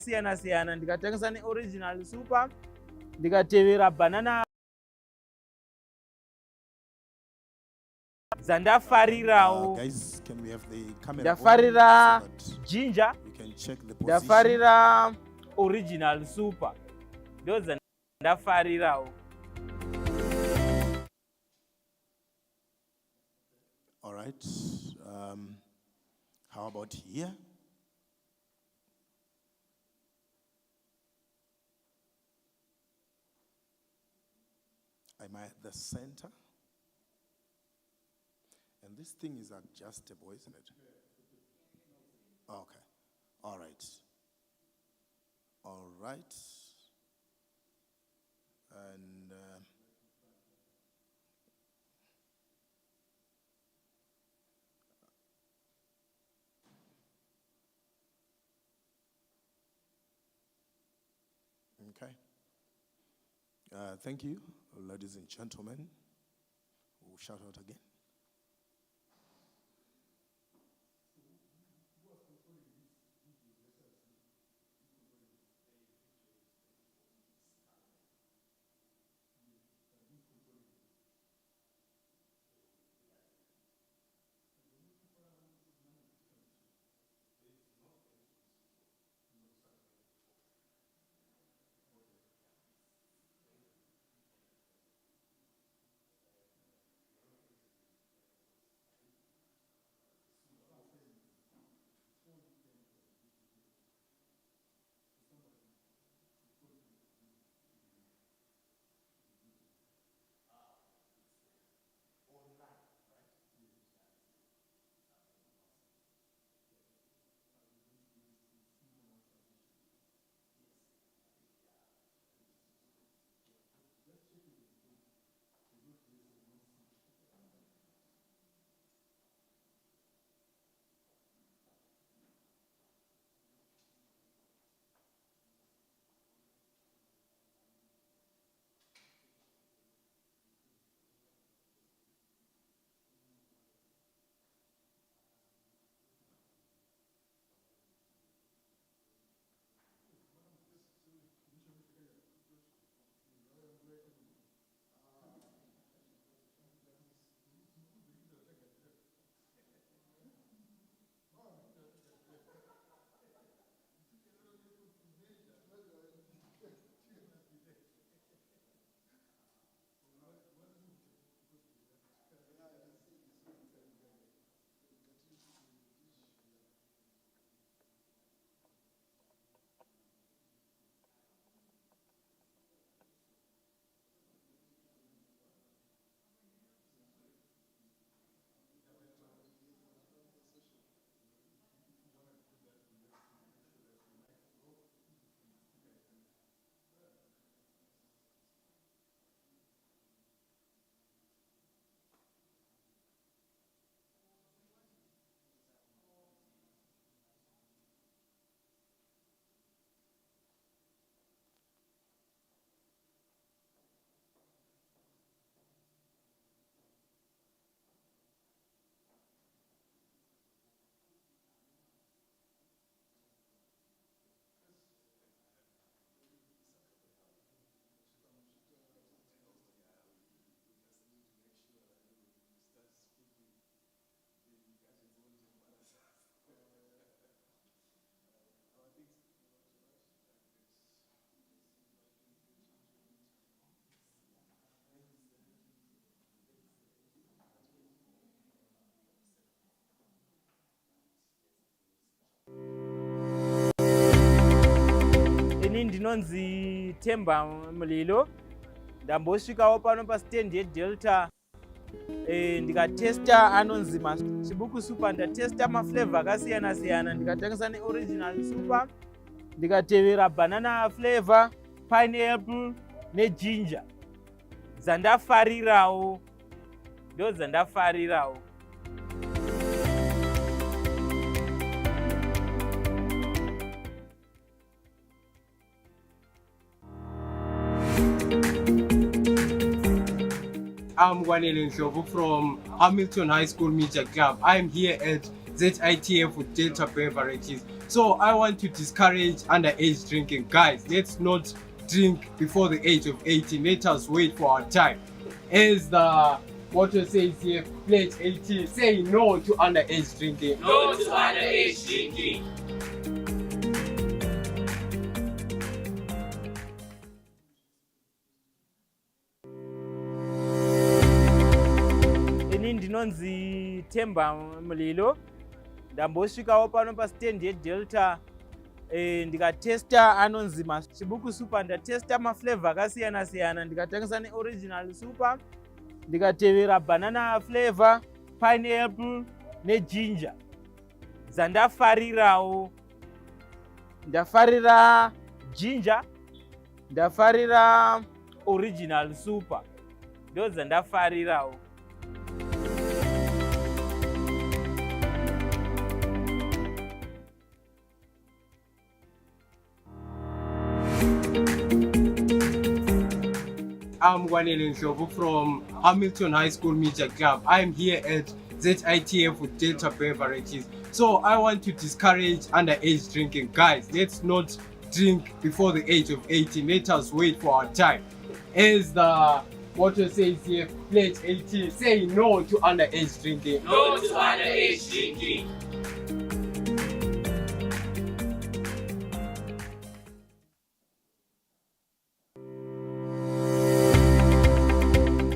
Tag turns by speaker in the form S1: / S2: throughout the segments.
S1: siyana siyana ndikatengesa neoriginal super ndikatevera banana zandafarirawo ndafarira ginger ndafarira original super ndo zandafarirawo.
S2: All right. How about here? Am I at the center? And this thing is adjustable, isn't it? Okay. All right. All right. And okay. Thank you, ladies and gentlemen. We'll shout out again.
S1: Ndinonzi Temba Mulilo ndambosvikawo pano pastand yeDelta ndikatesta anonzi Chibuku Super ndatesta maflavor akasiyana siyana ndikatengesa neoriginal super ndikatevera banana flavor, pineapple neginger zandafarirawo ndo zandafarirawo.
S3: I'm Wanele Ndlovu from Hamilton High School Media Club. I'm here at ZITF with Delta Beverages So I want to discourage underage drinking. Guys, let's not drink before the age of 18. Let us wait for our time. As the motto says here, pledge 18, say no to underage drinking.
S4: No to underage drinking.
S1: Ini ndinonzi Themba Mulilo, ndambosvikawo pano pasitendi yeDelta ndikatesta anonzi Chibuku Super, ndatesta maflavor akasiyana siyana, ndikatangisa neoriginal super, ndikatevera banana flavor, pineapple neginger. Zandafarirawo, ndafarira ginger, ndafarira original super, ndo zandafarirawo.
S3: I'm Gwanele Nshovu from Hamilton High School Media Club. I'm here at ZITF with Delta Beverages. So I want to discourage underage drinking. Guys, let's not drink before the age of 18. Let us wait for our time. As the motto says here, pledge 18, say no to underage drinking.
S4: No to underage drinking.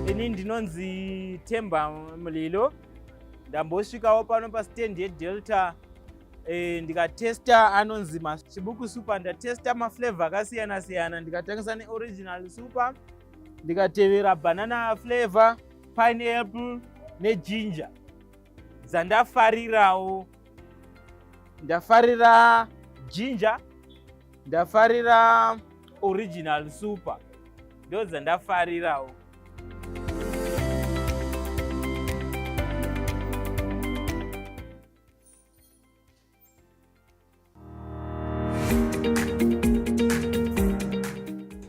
S1: Ini ndinonzi Themba Mulilo, ndambosvikawo pano pasitendi yeDelta ndikatesta anonzi Chibuku Super, ndatesta maflavor akasiyana siyana, ndikatangisa neoriginal super, ndikatevera banana flavor, pineapple neginger. Zandafarirawo, ndafarira ginger, ndafarira original super, ndo zandafarirawo.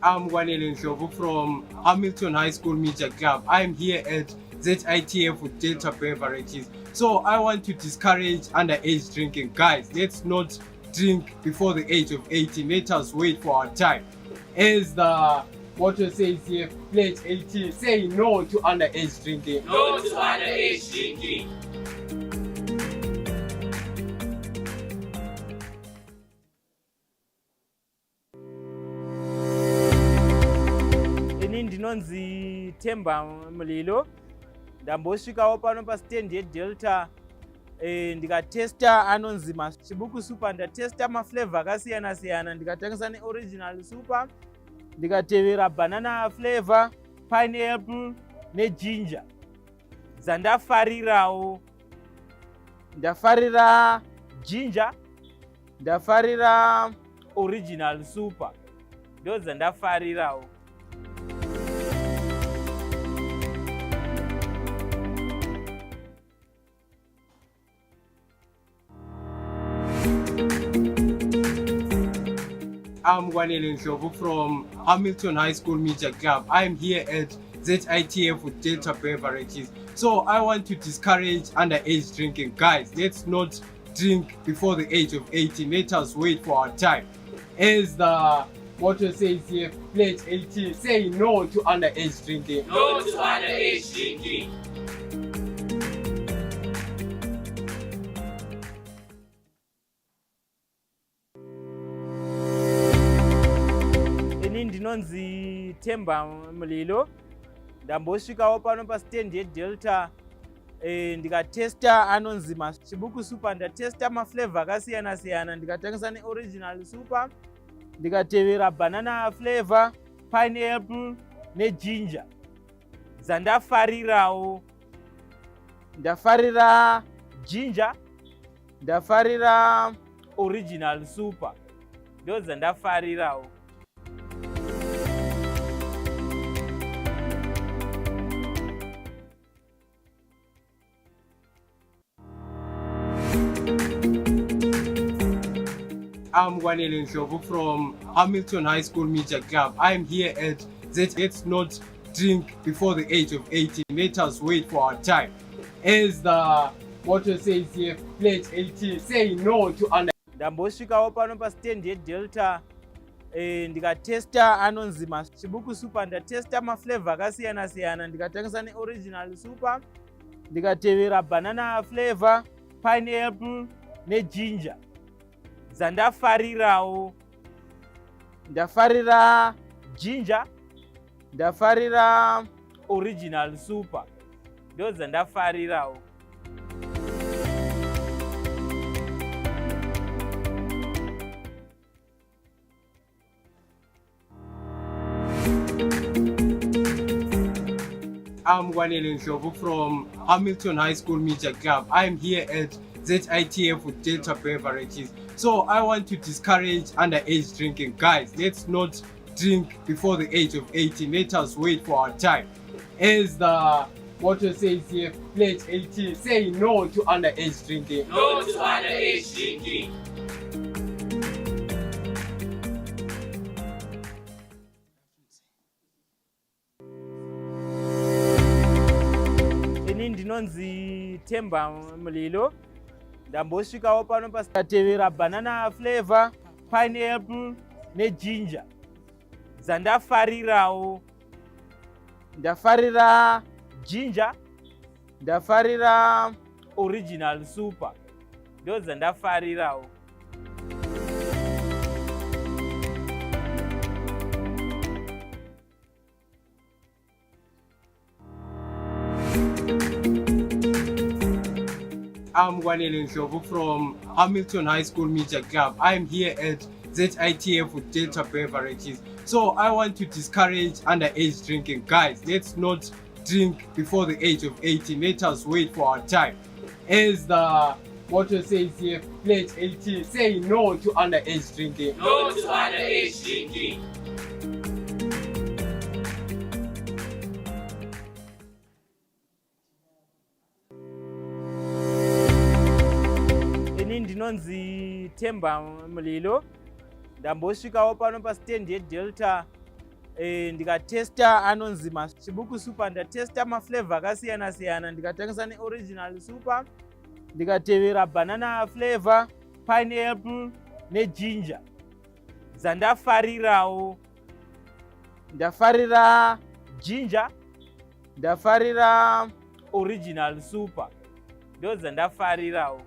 S3: I'm Gwanele Nshovu from Hamilton High School Media Club. I'm here at ZITF with Delta Beverages. So I want to discourage underage drinking. Guys, let's not drink before the age of 18. Let us wait for our time. As the motto says here, pledge 18, say no to underage drinking.
S4: No to underage drinking.
S1: Ini ndinonzi Themba Mulilo, ndambosvikawo pano pasitendi yeDelta ndikatesta anonzi Chibuku Super, ndatesta maflavor akasiyana siyana, ndikatangisa neoriginal super, ndikatevera banana flavor, pineapple neginger. Zandafarirawo, ndafarira ginger, ndafarira original super, ndo zandafarirawo.
S3: I'm Gwanele Nshovu from Hamilton High School Media Club. I'm here at ZITF with Delta Beverages. So I want to discourage underage drinking. Guys, let's not drink before the age of 18. Let us wait for our time. As the motto says here, pledge 18, say no to underage drinking.
S4: No to underage drinking.
S1: Ini ndinonzi Themba Mulilo, ndambosvikawo pano pasitendi yeDelta ndikatesta anonzi Chibuku Super, ndatesta maflavor akasiyana siyana, ndikatangisa neoriginal super, ndikatevera banana flavor, pineapple neginger. Zandafarirawo, ndafarira ginger, ndafarira original super, ndo zandafarirawo.
S3: I'm Gwanele Nshovu from Hamilton High School Media Club. I'm here at Let's not drink before the age of 18. Let us wait for our time. As the motto says here, pledge 18, say no to underage.
S1: ndambosvikawo pano pastendi yedelta ndikatesta anonzi chibuku super. Ndatesta maflavor akasiyana siyana, ndikatangisa neoriginal super, ndikatevera banana flavor, pineapple neginger. Dzandafarirawo, ndafarira ginger, ndafarira original super, ndo dzandafarirawo.
S3: I'm Wanele Ndlovu from Hamilton High School Media Club. I'm here at ZITF with Delta Beverages. So I want to discourage underage drinking. Guys, let's not drink before the age of 18. Let us wait for our time. As the motto says here, pledge 18, say no to underage drinking.
S4: No to underage drinking.
S1: Ndinonzi Temba Mulilo, ndambosvikawo pano pasatevera banana flavor, pineapple neginger. Dzandafarirawo, ndafarira ginger, ndafarira original super, ndo dzandafarirawo.
S3: I'm Wanele Ndlovu from Hamilton High School Media Club. I'm here at ZITF with Delta Beverages. So I want to discourage underage drinking. Guys, let's not drink before the age of 18. Let us wait for our time. As the motto says here, pledge 18, say no to underage drinking.
S4: No to underage drinking.
S1: Ndinonzi Temba Mulilo, ndambosvikawo pano pastendi yedelta ndikatesta anonzi chibuku super. Ndatesta maflavor akasiyana siyana, ndikatangisa neoriginal super, ndikatevera banana flavor, pineapple neginger. Dzandafarirawo, ndafarira ginger, ndafarira original super, ndo dzandafarirawo.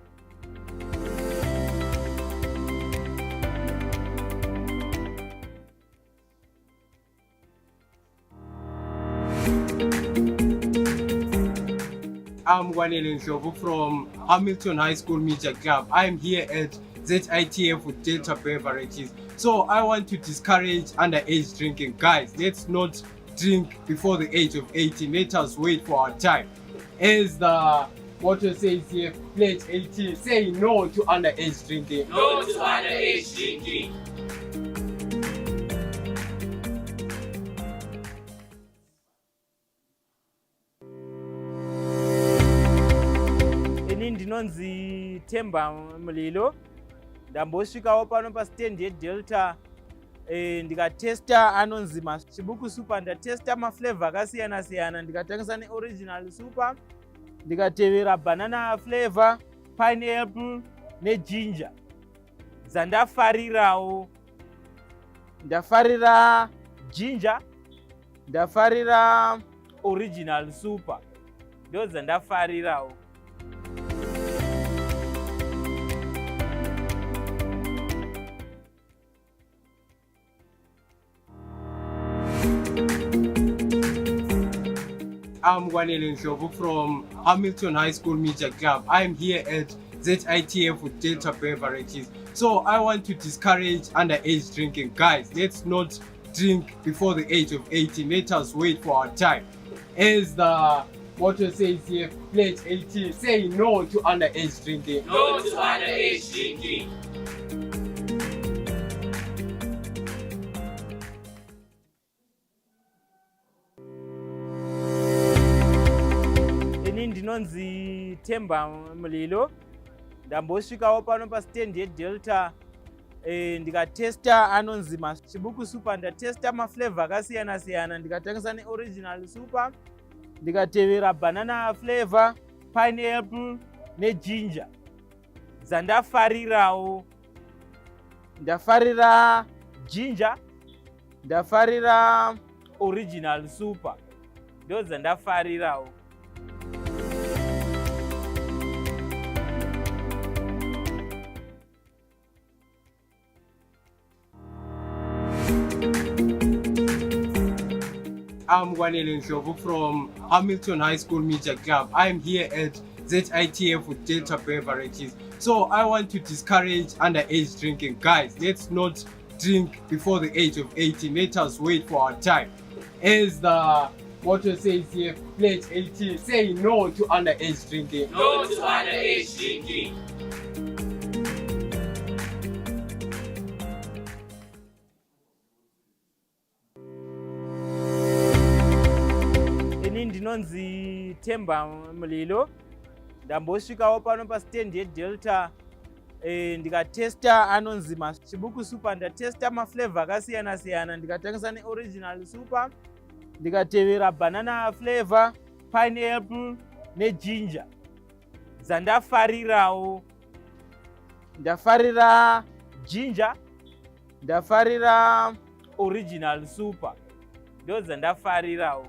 S3: I'm Wanele Ndlovu from Hamilton High School Media Club. I'm here at ZITF with Delta Beverages. So I want to discourage underage drinking. Guys, let's not drink before the age of 18. Let us wait for our time. As the motto says here, pledge 18, say no to underage drinking.
S4: No to underage drinking.
S1: Ndinonzi Temba Mulilo, ndambosvikawo pano pastendi yedelta ndikatesta anonzi chibuku super. Ndatesta maflavor akasiyana siyana, ndikatangisa neoriginal super, ndikatevera banana flavor, pineapple neginger. Dzandafarirawo, ndafarira ginger, ndafarira original super, ndo dzandafarirawo.
S3: I'm Wanele Ndlovu from Hamilton High School Media Club. I'm here at ZITF with Delta Beverages. So I want to discourage underage drinking. Guys, let's not drink before the age of 18. Let us wait for our time. As the motto says here, pledge 18, say no to underage drinking.
S4: No to underage drinking.
S1: Ndinonzi Temba Mulilo, ndambosvikawo pano pastendi yedelta ndikatesta anonzi chibuku super. Ndatesta maflavor akasiyana siyana, ndikatangisa neoriginal super, ndikatevera banana flavor, pineapple neginger. Dzandafarirawo, ndafarira ginger, ndafarira original super, ndo dzandafarirawo.
S3: I'm Wanele Ndlovu from Hamilton High School Media Club. I'm here at ZITF with Delta Beverages. So I want to discourage underage drinking. Guys, let's not drink before the age of 18. Let us wait for our time. As the motto says here, pledge 18, say no to underage drinking.
S4: No to underage drinking.
S1: Ini ndinonzi Temba Mulilo, ndambosvikawo pano pastand yeDelta ndikatesta anonzi Chibuku Super, ndatesta maflavor akasiyana siyana, ndikatangisa neoriginal super, ndikatevera banana flavor, pineapple neginger. Dzandafarirawo, ndafarira ginger, ndafarira original super, ndo dzandafarirawo.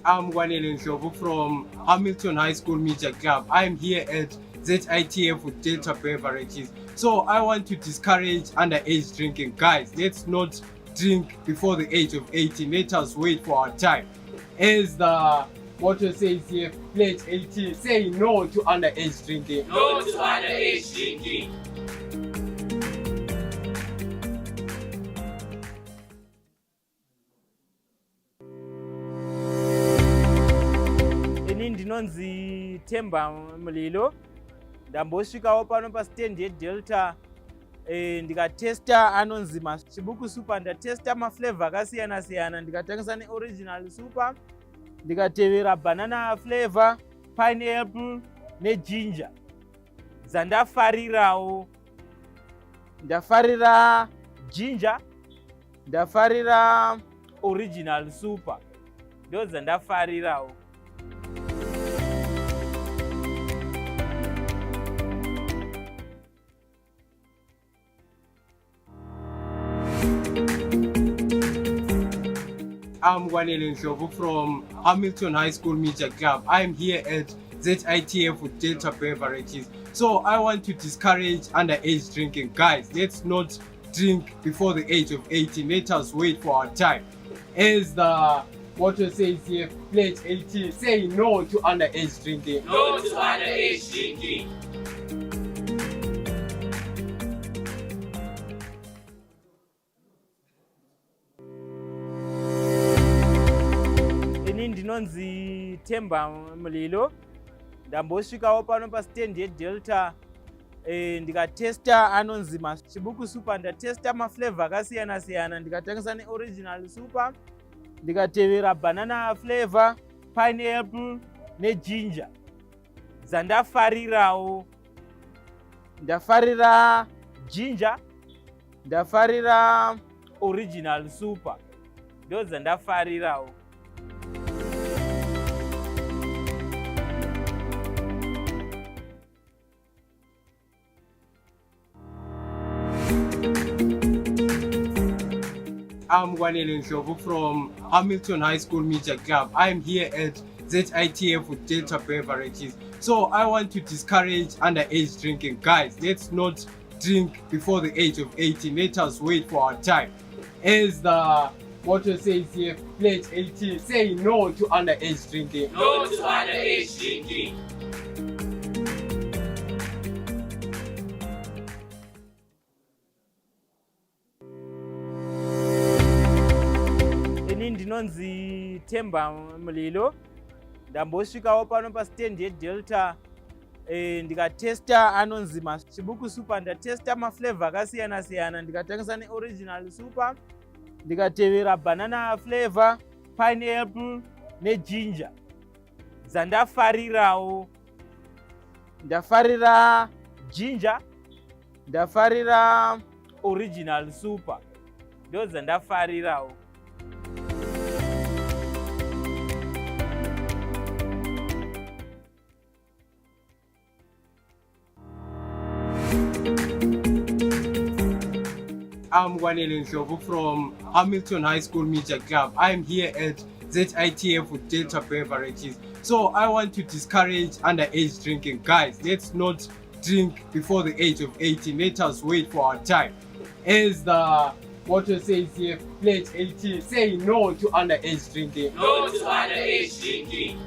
S3: I'm Wanele Ndlovu from Hamilton High School Media Club. I'm here at ZITF with Delta Beverages. So I want to discourage underage drinking. Guys, let's not drink before the age of 18. Let us wait for our time. As the motto says here, pledge 18, say no to underage drinking.
S4: No to underage drinking.
S1: Ini ndinonzi Temba Mulilo, ndambosvikawo pano pastand yeDelta ndikatesta anonzi Chibuku Super, ndatesta maflavor akasiyana siyana, ndikatangisa neoriginal super, ndikatevera banana flavor, pineapple neginger. Dzandafarirawo, ndafarira ginger, ndafarira original super, ndo dzandafarirawo.
S3: I'm Wanele Ndlovu from Hamilton High School Media Club. I'm here at ZITF with Delta Beverages. So I want to discourage underage drinking. Guys, let's not drink before the age of 18. Let us wait for our time. As the motto says here, pledge 18, say no to underage drinking.
S4: No to underage drinking.
S1: Ini ndinonzi Temba Mulilo, ndambosvikawo pano pastand yeDelta ndikatesta anonzi Chibuku Super, ndatesta maflavor akasiyana siyana, ndikatangisa neoriginal super, ndikatevera banana flavor, pineapple neginger. Dzandafarirawo, ndafarira ginger, ndafarira original super, ndo dzandafarirawo.
S3: I'm Wanele Ndlovu from Hamilton High School Media Club. I'm here at ZITF with Delta Beverages. So I want to discourage underage drinking. Guys, let's not drink before the age of 18. Let us wait for our time. As the motto says here, pledge 18, say no to underage drinking.
S4: No to underage drinking.
S1: Ini ndinonzi Temba Mulilo, ndambosvikawo pano pastand yeDelta ndikatesta anonzi Chibuku Super, ndatesta maflavor akasiyana siyana, ndikatangisa neoriginal super, ndikatevera banana flavor, pineapple neginger. Dzandafarirawo, ndafarira ginger, ndafarira original super, ndo dzandafarirawo.
S3: I'm Gwanele Ndlovu from Hamilton High School Media Club. I'm here at ZITF with Delta Beverages. So I want to discourage underage drinking. Guys, let's not drink before the age of 18. Let us wait for our time. As the motto says here, pledge 18, say no to underage drinking.
S4: No to underage drinking.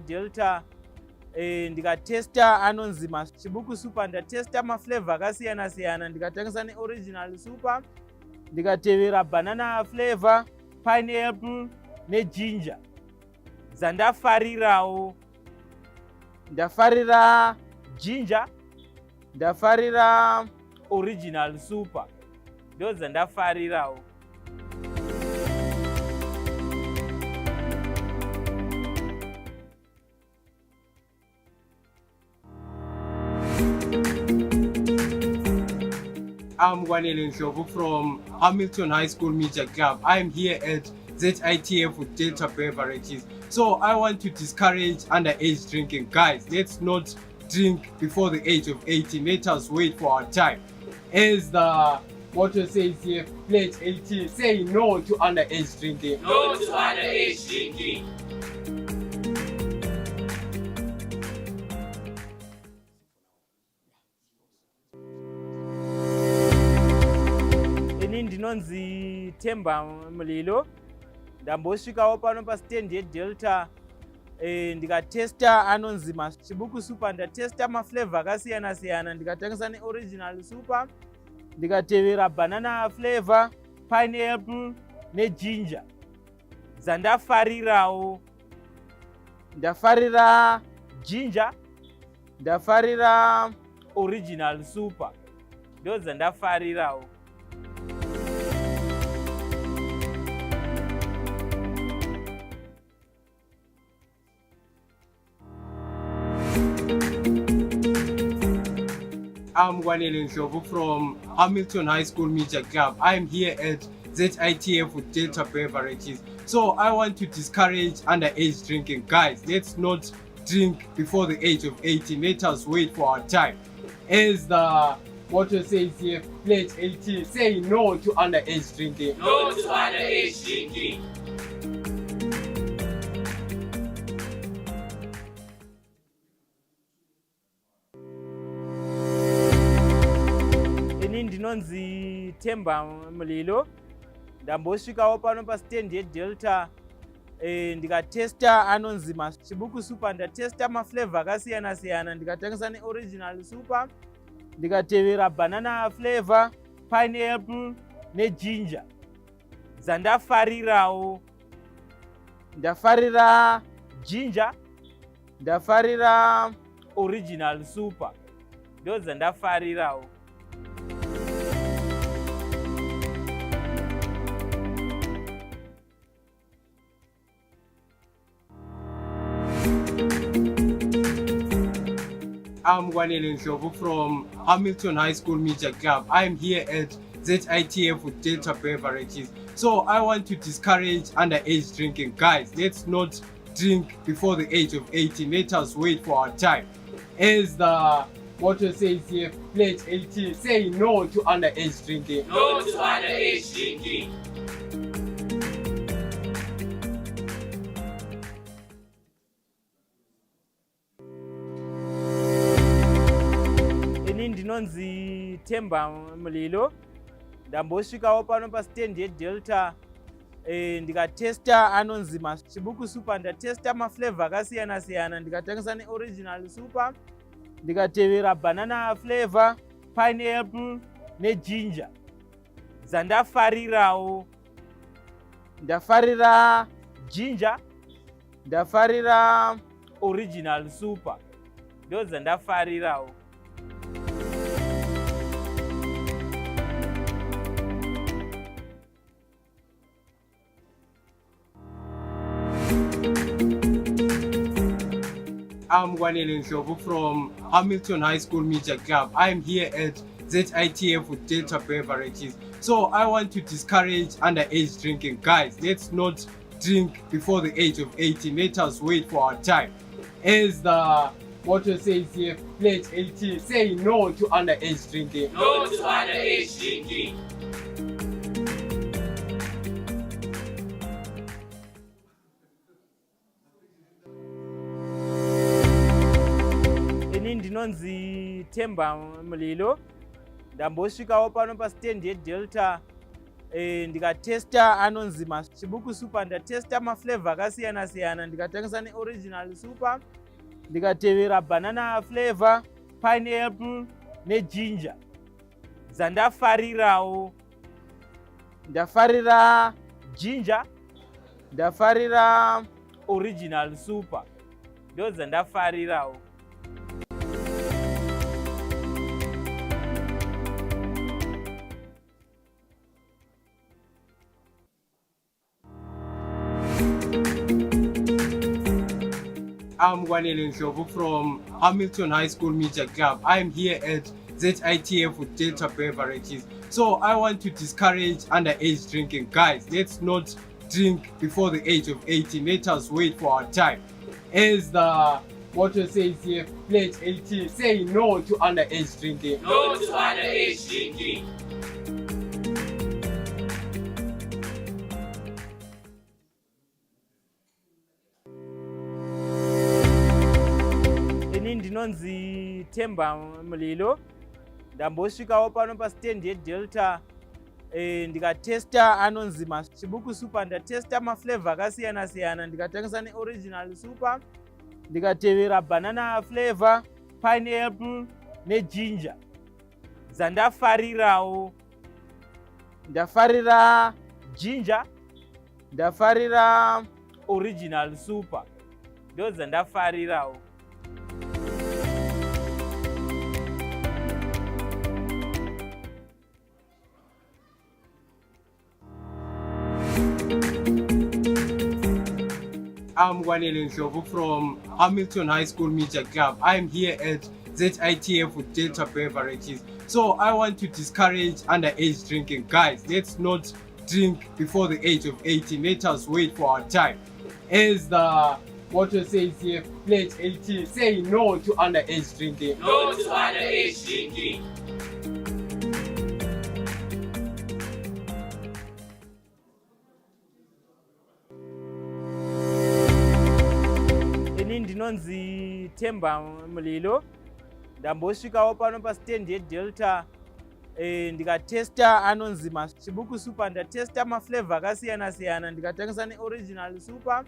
S1: Delta ndikatesta anonzima chibuku super, ndatesta maflavor akasiyana siyana, ndikatangisa neoriginal super, ndikatevera banana flavor, pineapple neginger. Zandafarirawo, ndafarira ginger, ndafarira original super, ndo zandafarirawo.
S3: I'm Gwanele Ndlovu from Hamilton High School Media Club. I'm here at ZITF with Delta Beverages. So I want to discourage underage drinking. Guys, let's not drink before the age of 18. Let us wait for our time. As the motto says here, pledge 18, say no to underage drinking.
S4: No to underage drinking.
S1: Ndinonzi Temba Mulilo, ndambosvikawo pano pastand yeDelta ndikatesta anonzima chibuku super, ndatesta maflavor akasiyana siyana, ndikatangisa neoriginal super, ndikatevera banana flavor, pineapple neginger. Zandafarirawo, ndafarira ginger, ndafarira original super, ndo zandafarirawo.
S3: I'm Gwanele Ndlovu from Hamilton High School Media Club. I'm here at ZITF with Delta Beverages. So I want to discourage underage drinking. Guys, let's not drink before the age of 18. Let us wait for our time. As the motto says here, pledge 18, say no to underage drinking.
S4: No to underage drinking.
S1: Ndinonzi Temba Mulilo, ndambosvikawo pano pastand yeDelta ndikatesta anonzima chibuku super, ndatesta maflavor akasiyana siyana, ndikatangisa neoriginal super, ndikatevera banana flavor, pineapple neginger. Zandafarirawo, ndafarira ginger, ndafarira original super, ndo zandafarirawo.
S3: I'm Gwanele Ndlovu from Hamilton High School Media Club. I'm here at ZITF with Delta Beverages. So I want to discourage underage drinking. Guys, let's not drink before the age of 18. Let us wait for our time. As the motto says here, pledge 18, say no to underage drinking.
S4: No to underage drinking.
S1: Ndinonzi Temba Mulilo, ndambosvikawo pano pastand yeDelta ndikatesta anonzima chibuku super, ndatesta maflavor akasiyana siyana, ndikatangisa neoriginal super, ndikatevera banana flavor, pineapple neginger. Zandafarirawo, ndafarira ginger, ndafarira original super, ndo zandafarirawo.
S3: I'm Gwanele Ndlovu from Hamilton High School Media Club. I'm here at ZITF with Delta Beverages. So I want to discourage underage drinking. Guys, let's not drink before the age of 18. Let us wait for our time. As the motto says here, pledge 18, say no to underage drinking.
S4: No to underage drinking.
S1: ini ndinonzi Temba Mulilo, ndambosvikawo pano pasitendi yedelta ndikatesta anonzi chibuku super, ndatesta maflavor akasiyana siyana, ndikatangisa neoriginal super, ndikatevera banana flavor, pineapple neginger. Dzandafarirawo, ndafarira ginger, ndafarira original super, ndo dzandafarirawo.
S3: I'm Analyst from Hamilton High School Media Club. I'm here at ZITF with Delta Beverages. So I want to discourage underage drinking. Guys, let's not drink before the age of 18. Let us wait for our time. As the motto says here, pledge 18, say no to underage drinking.
S4: No to underage drinking.
S1: ini ndinonzi Temba Mulilo, ndambosvikawo pano pasitendi yedelta ndikatesta anonzi chibuku super, ndatesta maflavor akasiyana siyana, ndikatangisa neoriginal super, ndikatevera banana flavor, pineapple neginger. Dzandafarirawo, ndafarira ginger, ndafarira original super, ndo dzandafarirawo.
S3: I'm Analyst from Hamilton High School Media Club. I'm here at ZITF with Delta Beverages. So I want to discourage underage drinking. Guys, let's not drink before the age of 18. Let us wait for our time. As the motto says here, pledge 18, say no to underage drinking.
S4: No to underage drinking.
S1: ini ndinonzi Temba Mulilo, ndambosvikawo pano pasitendi yedelta ndikatesta anonzi chibuku super, ndatesta maflavor akasiyana siyana, ndikatangisa neoriginal super,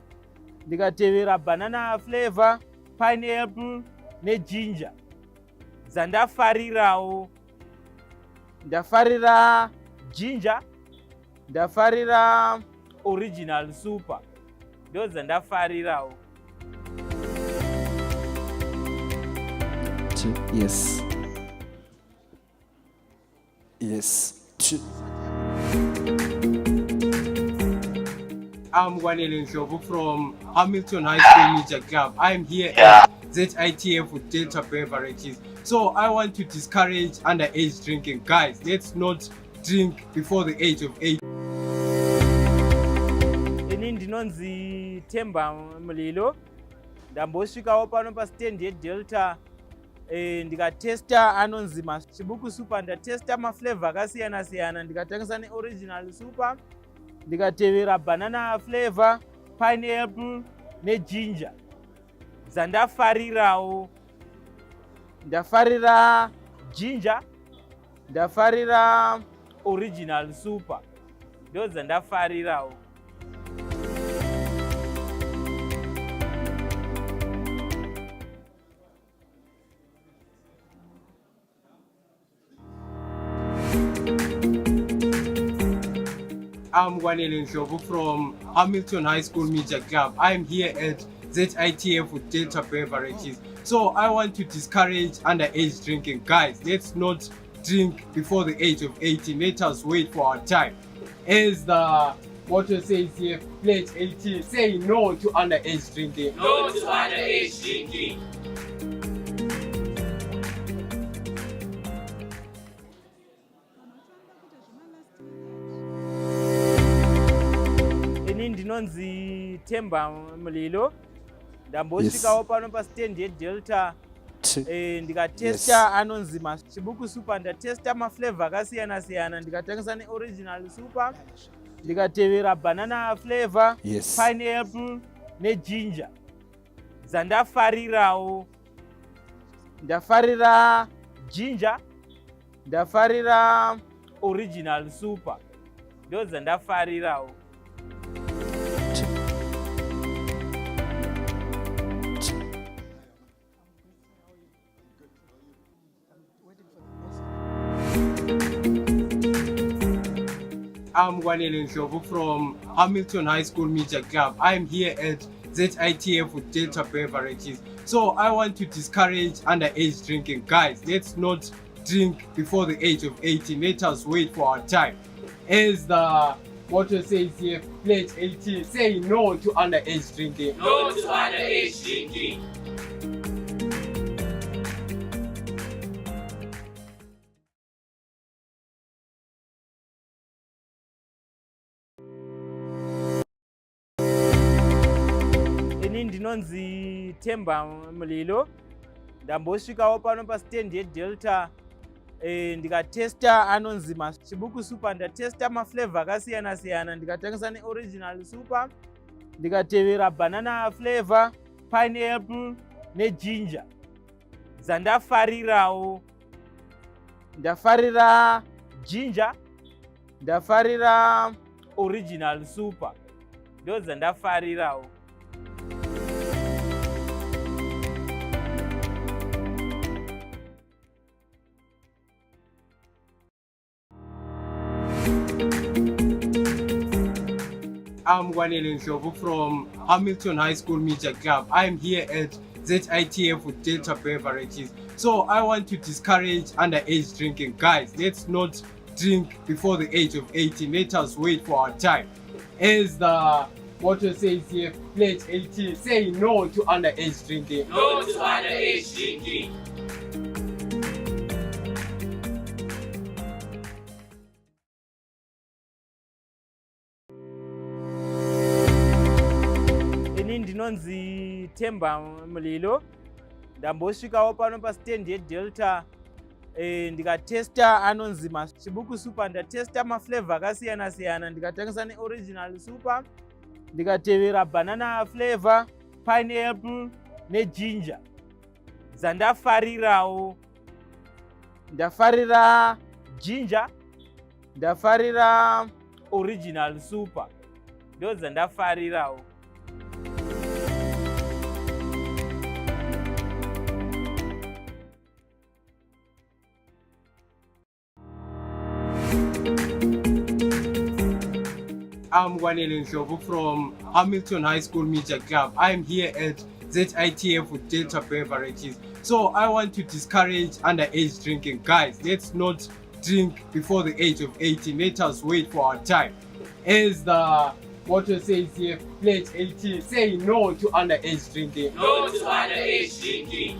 S1: ndikatevera banana flavor, pineapple neginger. Dzandafarirawo, ndafarira ginger, ndafarira original super, ndo dzandafarirawo.
S5: Yes. Yes.
S3: I'm Analyst from Hamilton High School Media Club. I'm here at ZITF with Delta Beverages. So I want to discourage underage drinking. Guys, let's not drink before the age of 18.
S1: ini ndinonzi Temba Mulilo, ndambosvikawo pano pasitendi yedelta ndikatesta anonzi chibuku super, ndatesta maflavor akasiyana siyana, ndikatangisa neoriginal super, ndikatevera banana flavor, pineapple neginger. Dzandafarirawo, ndafarira ginger, ndafarira original super, ndo dzandafarirawo.
S3: I'm Analyst from Hamilton High School Media Club. I'm here at ZITF with Delta Beverages. So I want to discourage underage drinking. Guys, let's not drink before the age of 18. Let us wait for our time. As the motto says here, pledge 18, say no to underage drinking.
S4: No to underage drinking.
S1: ini ndinonzi Temba Mulilo ndambosvikawo pano pastand yeDelta ndikatesta anonzi Chibuku Super, ndatesta maflavor akasiyana siyana, ndikatangisa neoriginal super, ndikatevera banana flavor, pineapple neginger. Zandafarirawo ndafarira ginger, ndafarira original super, ndo zandafarirawo.
S3: I'm Gwanele Nshovu from Hamilton High School Media Club. I'm here at ZITF with Delta Beverages. So I want to discourage underage drinking. Guys, let's not drink before the age of 18. Let us wait for our time. As the motto says here, pledge 18, say no to underage drinking.
S4: No to underage drinking.
S1: Ndinonzi Temba Mulilo ndambosvikawo pano pastand yeDelta ndikatesta anonzi Chibuku Super, ndatesta maflavor akasiyana siyana, ndikatangisa neoriginal super, ndikatevera banana flavor, pineapple neginger. Zandafarirawo ndafarira ginger, ndafarira original super, ndo zandafarirawo.
S3: I'm Gwanele Nshovu from Hamilton High School Media Club. I'm here at ZITF with Delta Beverages. So I want to discourage underage drinking. Guys, let's not drink before the age of 18. Let us wait for our time. As the motto says here, pledge 18, say no to underage drinking.
S4: No to underage drinking.
S1: Ndinonzi Temba Mulilo ndambosvikawo pano pastand yeDelta ndikatesta anonzi Chibuku Super, ndatesta maflavor akasiyana siyana, ndikatangisa neoriginal super, ndikatevera banana flavor, pineapple neginger. Zandafarirawo ndafarira ginger, ndafarira original super, ndo zandafarirawo.
S3: I'm Gwanele Nshovu from Hamilton High School Media Club. I'm here at ZITF with Delta Beverages. So I want to discourage underage drinking. Guys, let's not drink before the age of 18. Let us wait for our time. As the motto says here, pledge 18, say no to underage drinking.
S4: No to underage drinking.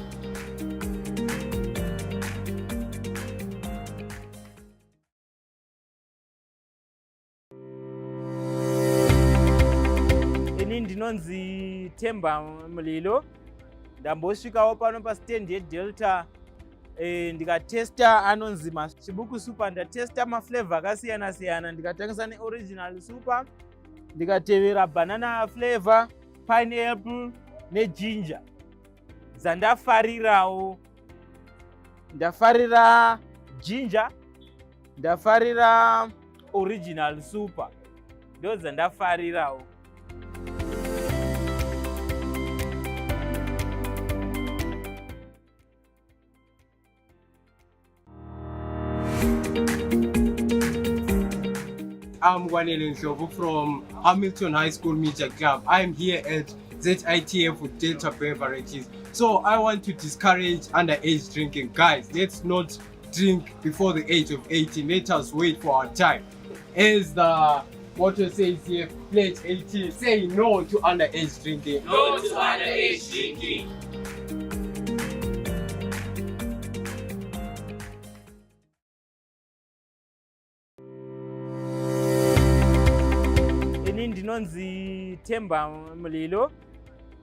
S1: Ndinonzi Temba Mulilo ndambosvikawo pano pastand yeDelta ndikatesta anonzi Chibuku Super, ndatesta maflavor akasiyana siyana, ndikatangisa neoriginal super, ndikatevera banana flavor, pineapple neginger. Zandafarirawo ndafarira ginger, ndafarira original super, ndo zandafarirawo.
S3: I'm Gwanele Nshovu from Hamilton High School Media Club. I'm here at ZITF with Delta Beverages. So I want to discourage underage drinking. Guys, let's not drink before the age of 18. Let us wait for our time. As the motto says here, pledge 18, say no to underage drinking.
S4: No to underage drinking.
S1: ndinonzi Temba Mulilo.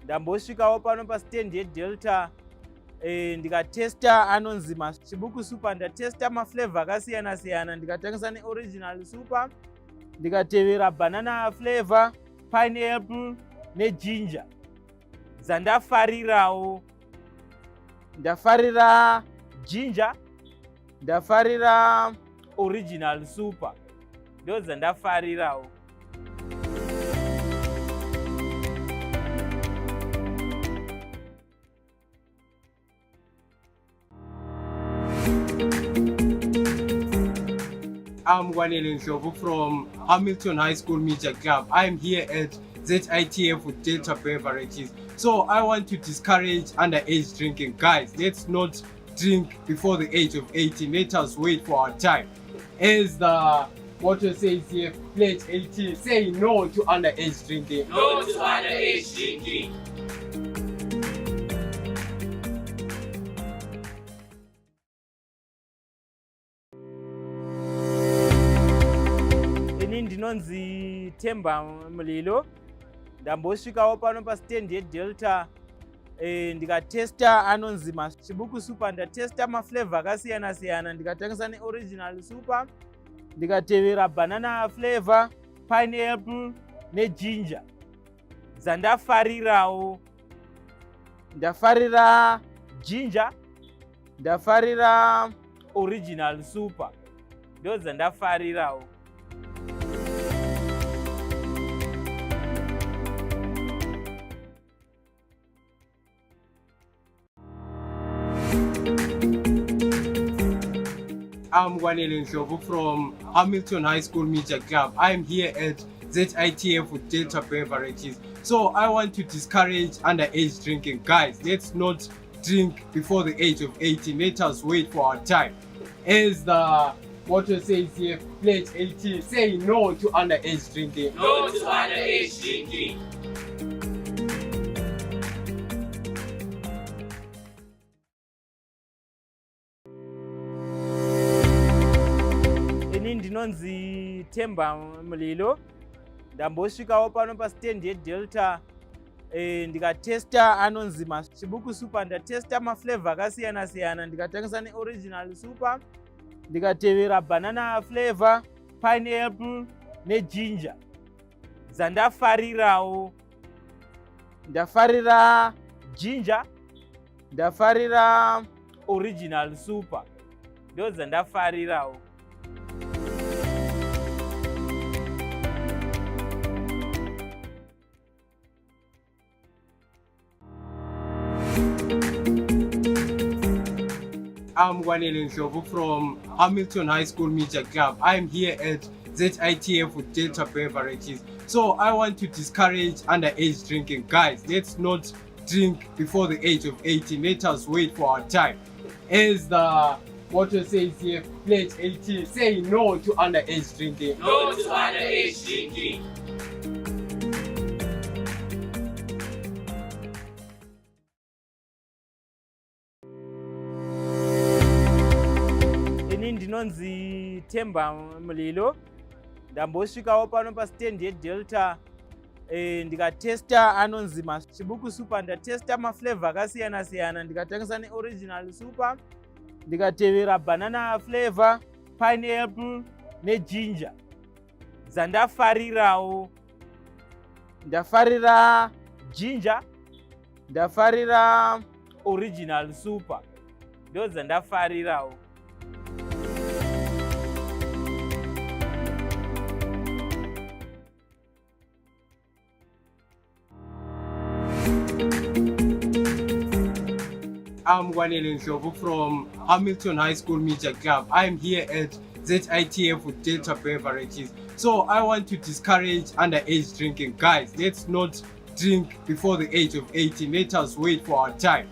S1: Ndambosvikawo pano pastand yeDelta ndikatesta anonzi Chibuku Super. Ndatesta maflavor akasiyana siyana, ndikatangisa neoriginal super, ndikatevera banana flavor, pineapple neginger. Dzandafarirawo, ndafarira ginger, ndafarira original super, ndo dzandafarirawo.
S3: I'm Wanele Ndlovu from Hamilton High School Media Club. I'm here at ZITF with Delta Beverages. So I want to discourage underage drinking. Guys, let's not drink before the age of 18. Let us wait for our time. As the motto says here, pledge 18, say no to underage drinking.
S4: No to underage drinking.
S1: Ndinonzi Temba Mulilo. Ndambosvikawo pano pastand yeDelta ndikatesta anonzi Chibuku Super. Ndatesta maflavor akasiyana siyana, ndikatangisa neoriginal super, ndikatevera banana flavor, pineapple neginger. Dzandafarirawo, ndafarira ginger, ndafarira original super, ndo dzandafarirawo.
S3: I'm Wanele Ndlovu from Hamilton High School Media Club. I'm here at ZITF with Delta Beverages. So I want to discourage underage drinking. Guys, let's not drink before the age of 18. Let us wait for our time. As the motto says here, pledge 18, say no to underage drinking.
S4: No to underage drinking.
S1: Ndinonzi Temba Mulilo. Ndambosvikawo pano pastand yeDelta ndikatesta anonzi Chibuku Super. Ndatesta maflavor akasiyana siyana, ndikatangisa neoriginal super, ndikatevera banana flavor, pineapple neginger. Dzandafarirawo, ndafarira ginger, ndafarira original super, ndo dzandafarirawo.
S3: I'm Wanele Ndlovu from Hamilton High School Media Club. I'm here at ZITF with Delta Beverages. So I want to discourage underage drinking. Guys, let's not drink before the age of 18. Let us wait for our time. As the motto says here, pledge 18, say no to underage drinking.
S4: No to underage drinking.
S1: Ndinonzi Temba Mulilo. Ndambosvikawo pano pastand yeDelta ndikatesta anonzi Chibuku Super. Ndatesta maflavor akasiyana siyana, ndikatangisa neoriginal super, ndikatevera banana flavor, pineapple neginger. Dzandafarirawo, ndafarira ginger, ndafarira original super, ndo dzandafarirawo.
S3: I'm Wanele Ndlovu from Hamilton High School Media Club. I'm here at ZITF with Delta Beverages. So I want to discourage underage drinking. Guys, let's not drink before the age of 18. Let us wait for our time.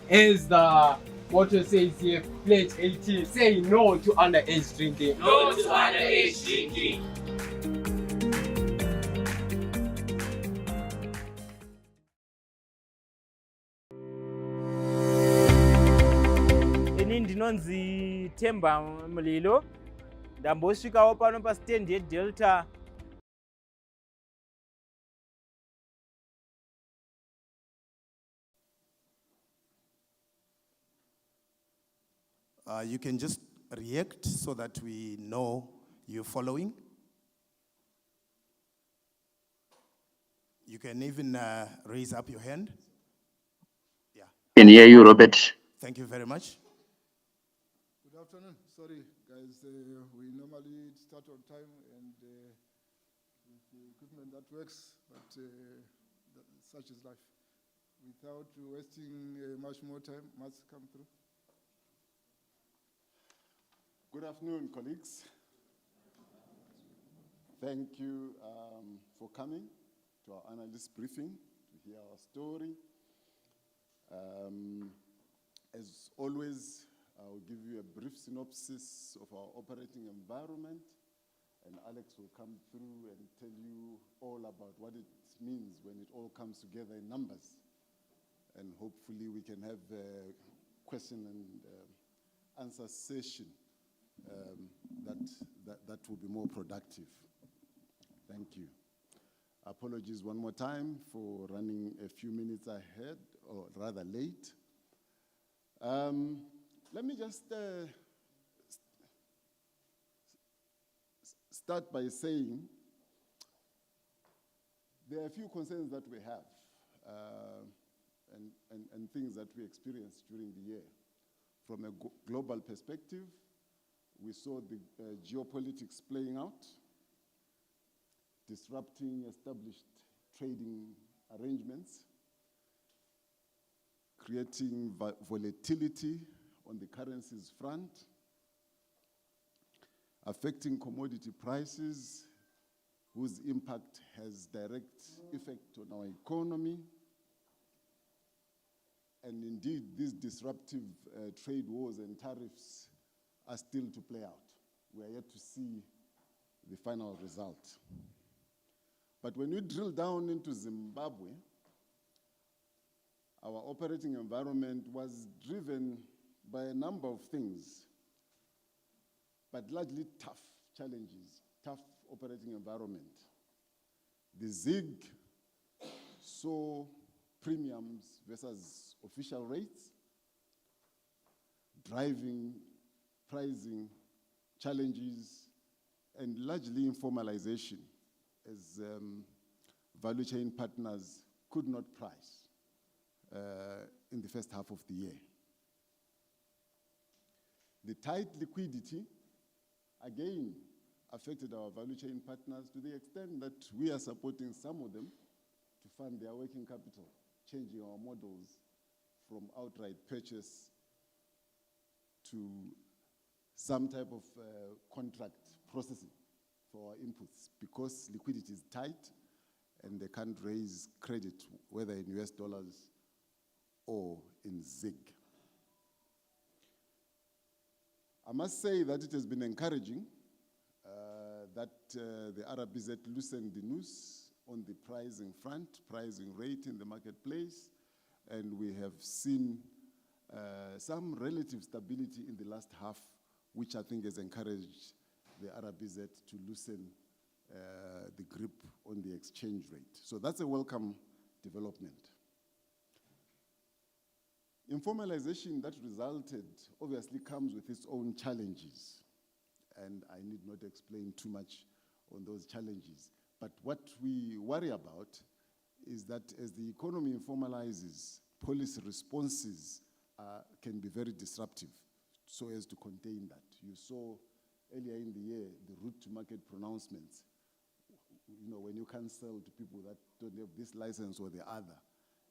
S3: As the motto says here, pledge 18, say no to underage drinking.
S4: No to underage drinking.
S1: Ndinonzi Temba Mulilo. Ndambosvikawo pano pastand yeDelta
S2: You can just react so that we know you're following. You can even raise up your hand. Yeah.
S6: Can hear you, Robert.
S2: Thank you very much.
S7: Good afternoon. Sorry, guys. We normally start on time and with the equipment that works, but such is life. Without wasting much more time, must come through.
S8: Good afternoon, colleagues. Thank you for coming to our analyst briefing to hear our story. As always, I'll give you a brief synopsis of our operating environment, and Alex will come through and tell you all about what it means when it all comes together in numbers. And hopefully we can have a question and answer session that will be more productive. Thank you. Apologies one more time for running a few minutes ahead, or rather late. Let me just start by saying there are a few concerns that we have and things that we experienced during the year. From a global perspective, we saw the geopolitics playing out, disrupting established trading arrangements, creating volatility on the currencies front, affecting commodity prices, whose impact has direct effect on our economy. And indeed, these disruptive trade wars and tariffs are still to play out. We are yet to see the final result. But when we drill down into Zimbabwe, our operating environment was driven by a number of things, but largely tough challenges, tough operating environment. The ZIG saw premiums versus official rates, driving pricing challenges, and largely informalization as value chain partners could not price in the first half of the year. The tight liquidity, again, affected our value chain partners to the extent that we are supporting some of them to fund their working capital, changing our models from outright purchase to some type of contract processing for our inputs, because liquidity is tight and they can't raise credit, whether in US dollars or in ZIG. I must say that it has been encouraging that the RBZ loosened the noose on the pricing front, pricing rate in the marketplace, and we have seen some relative stability in the last half, which I think has encouraged the RBZ to loosen the grip on the exchange rate. So that's a welcome development. Informalization that resulted obviously comes with its own challenges, and I need not explain too much on those challenges. But what we worry about is that as the economy informalizes, policy responses can be very disruptive so as to contain that. You saw earlier in the year the route to market pronouncements. You know, when you can't sell to people that don't have this license or the other,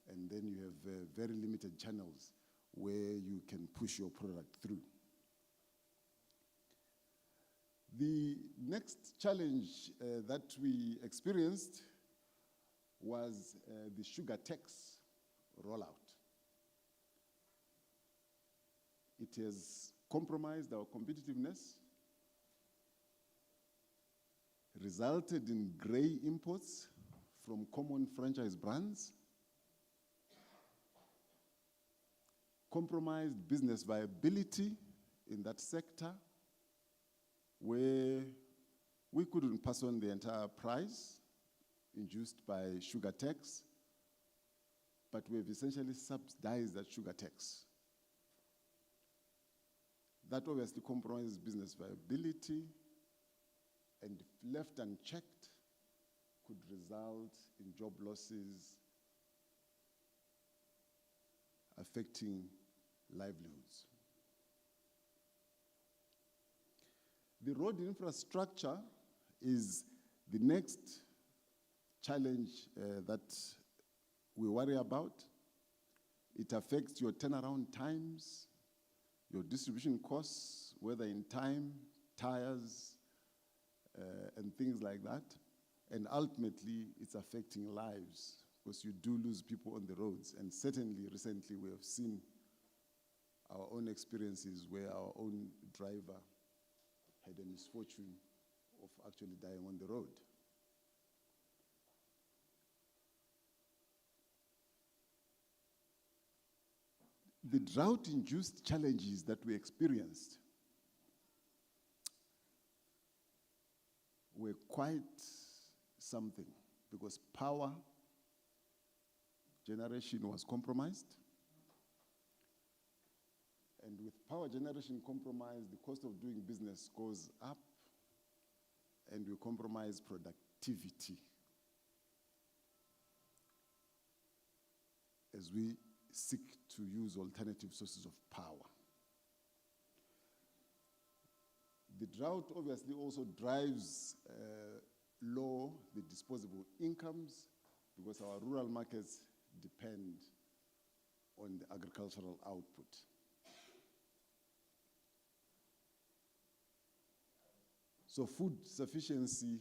S8: and then you have very limited channels where you can push your product through. The next challenge that we experienced was the sugar tax rollout. It has compromised our competitiveness, resulted in grey imports from common franchise brands, compromised business viability in that sector, where we couldn't pass on the entire price induced by sugar tax, but we've essentially subsidized that sugar tax. That obviously compromises business viability, and if left unchecked, could result in job losses affecting livelihoods. The road infrastructure is the next challenge that we worry about. It affects your turnaround times, your distribution costs, whether in time, tires, and things like that. And ultimately, it's affecting lives because you do lose people on the roads. And certainly, recently, we have seen our own experiences where our own driver had a misfortune of actually dying on the road. The drought-induced challenges that we experienced were quite something because power generation was compromised. And with power generation compromised, the cost of doing business goes up, and we compromise productivity as we seek to use alternative sources of power. The drought obviously also drives low the disposable incomes because our rural markets depend on the agricultural output. So food sufficiency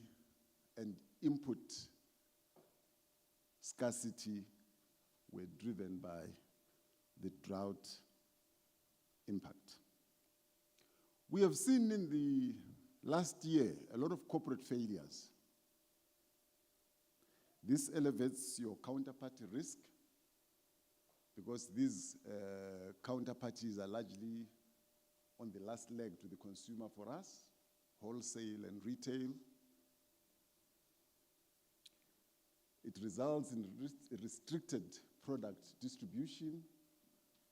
S8: and input scarcity were driven by the drought impact. We have seen in the last year a lot of corporate failures. This elevates your counterparty risk because these counterparties are largely on the last leg to the consumer for us, wholesale and retail. It results in restricted product distribution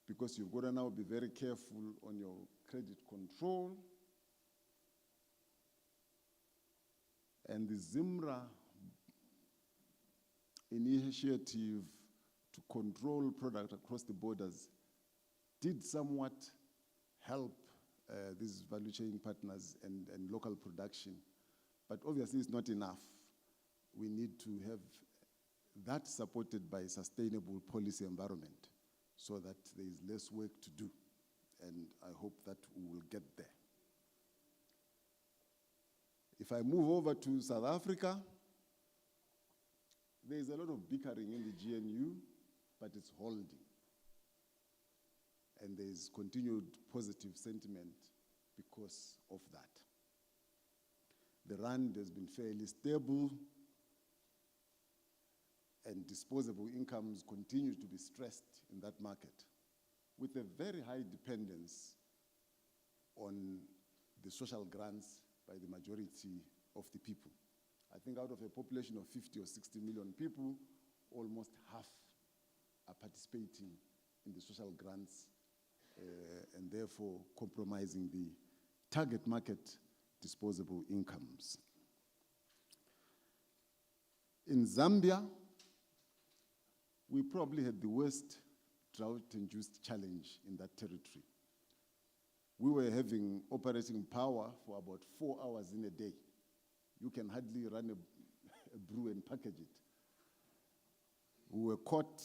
S8: because you've got to now be very careful on your credit control. And the ZIMRA initiative to control product across the borders did somewhat help these value chain partners and local production. But obviously it's not enough. We need to have that supported by a sustainable policy environment so that there is less work to do. And I hope that we will get there. If I move over to South Africa, there is a lot of bickering in the GNU, but it's holding. And there is continued positive sentiment because of that. The rand has been fairly stable, and disposable incomes continue to be stressed in that market, with a very high dependence on the social grants by the majority of the people. I think out of a population of 50 or 60 million people, almost half are participating in the social grants and therefore compromising the target market disposable incomes. In Zambia, we probably had the worst drought-induced challenge in that territory. We were having operating power for about 4 hours in a day. You can hardly run a brew and package it. We were caught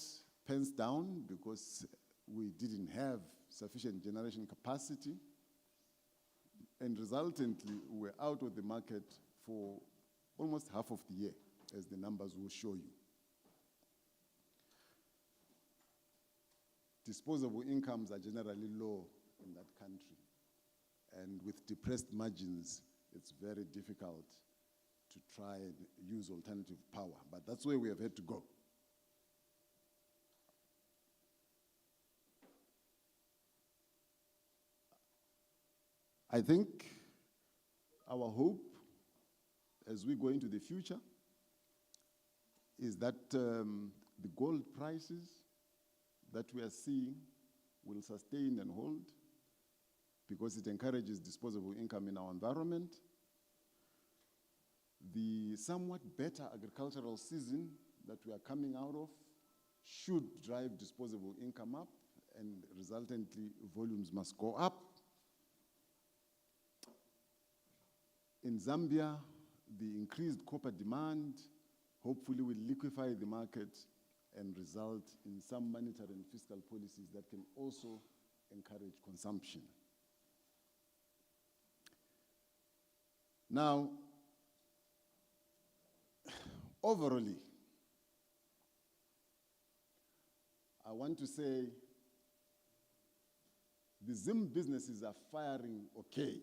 S8: pens down because we didn't have sufficient generation capacity, and resultantly, we were out of the market for almost half of the year, as the numbers will show you. Disposable incomes are generally low in that country, and with depressed margins, it's very difficult to try and use alternative power, but that's where we have had to go. I think our hope as we go into the future is that the gold prices that we are seeing will sustain and hold, because it encourages disposable income in our environment. The somewhat better agricultural season that we are coming out of should drive disposable income up, and resultantly, volumes must go up. In Zambia, the increased copper demand hopefully will liquefy the market and result in some monetary and fiscal policies that can also encourage consumption. Now, overall, I want to say the Zim businesses are firing okay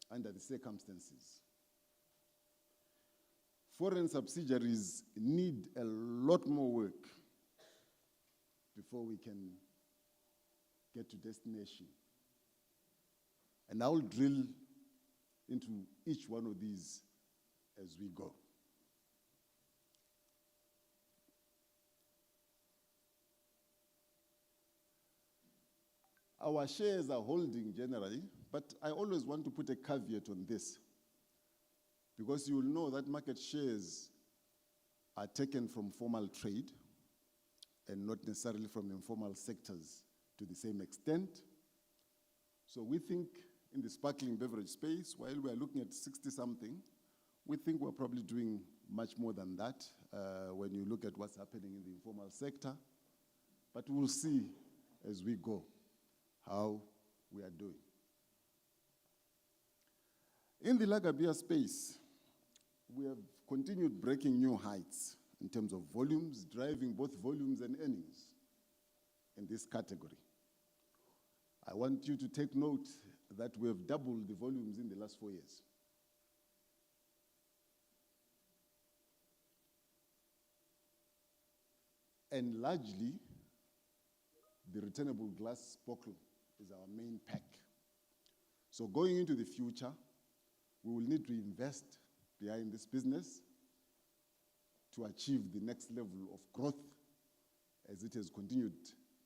S8: under the circumstances. Foreign subsidiaries need a lot more work before we can get to destination. And I'll drill into each one of these as we go. Our shares are holding generally, but I always want to put a caveat on this, because you will know that market shares are taken from formal trade and not necessarily from informal sectors to the same extent. So we think in the sparkling beverage space, while we are looking at 60-something, we think we're probably doing much more than that when you look at what's happening in the informal sector. But we'll see as we go how we are doing. In the lager beer space, we have continued breaking new heights in terms of volumes, driving both volumes and earnings in this category. I want you to take note that we have doubled the volumes in the last 4 years. And largely, the returnable glass bottle is our main pack. So going into the future, we will need to invest behind this business to achieve the next level of growth as it has continued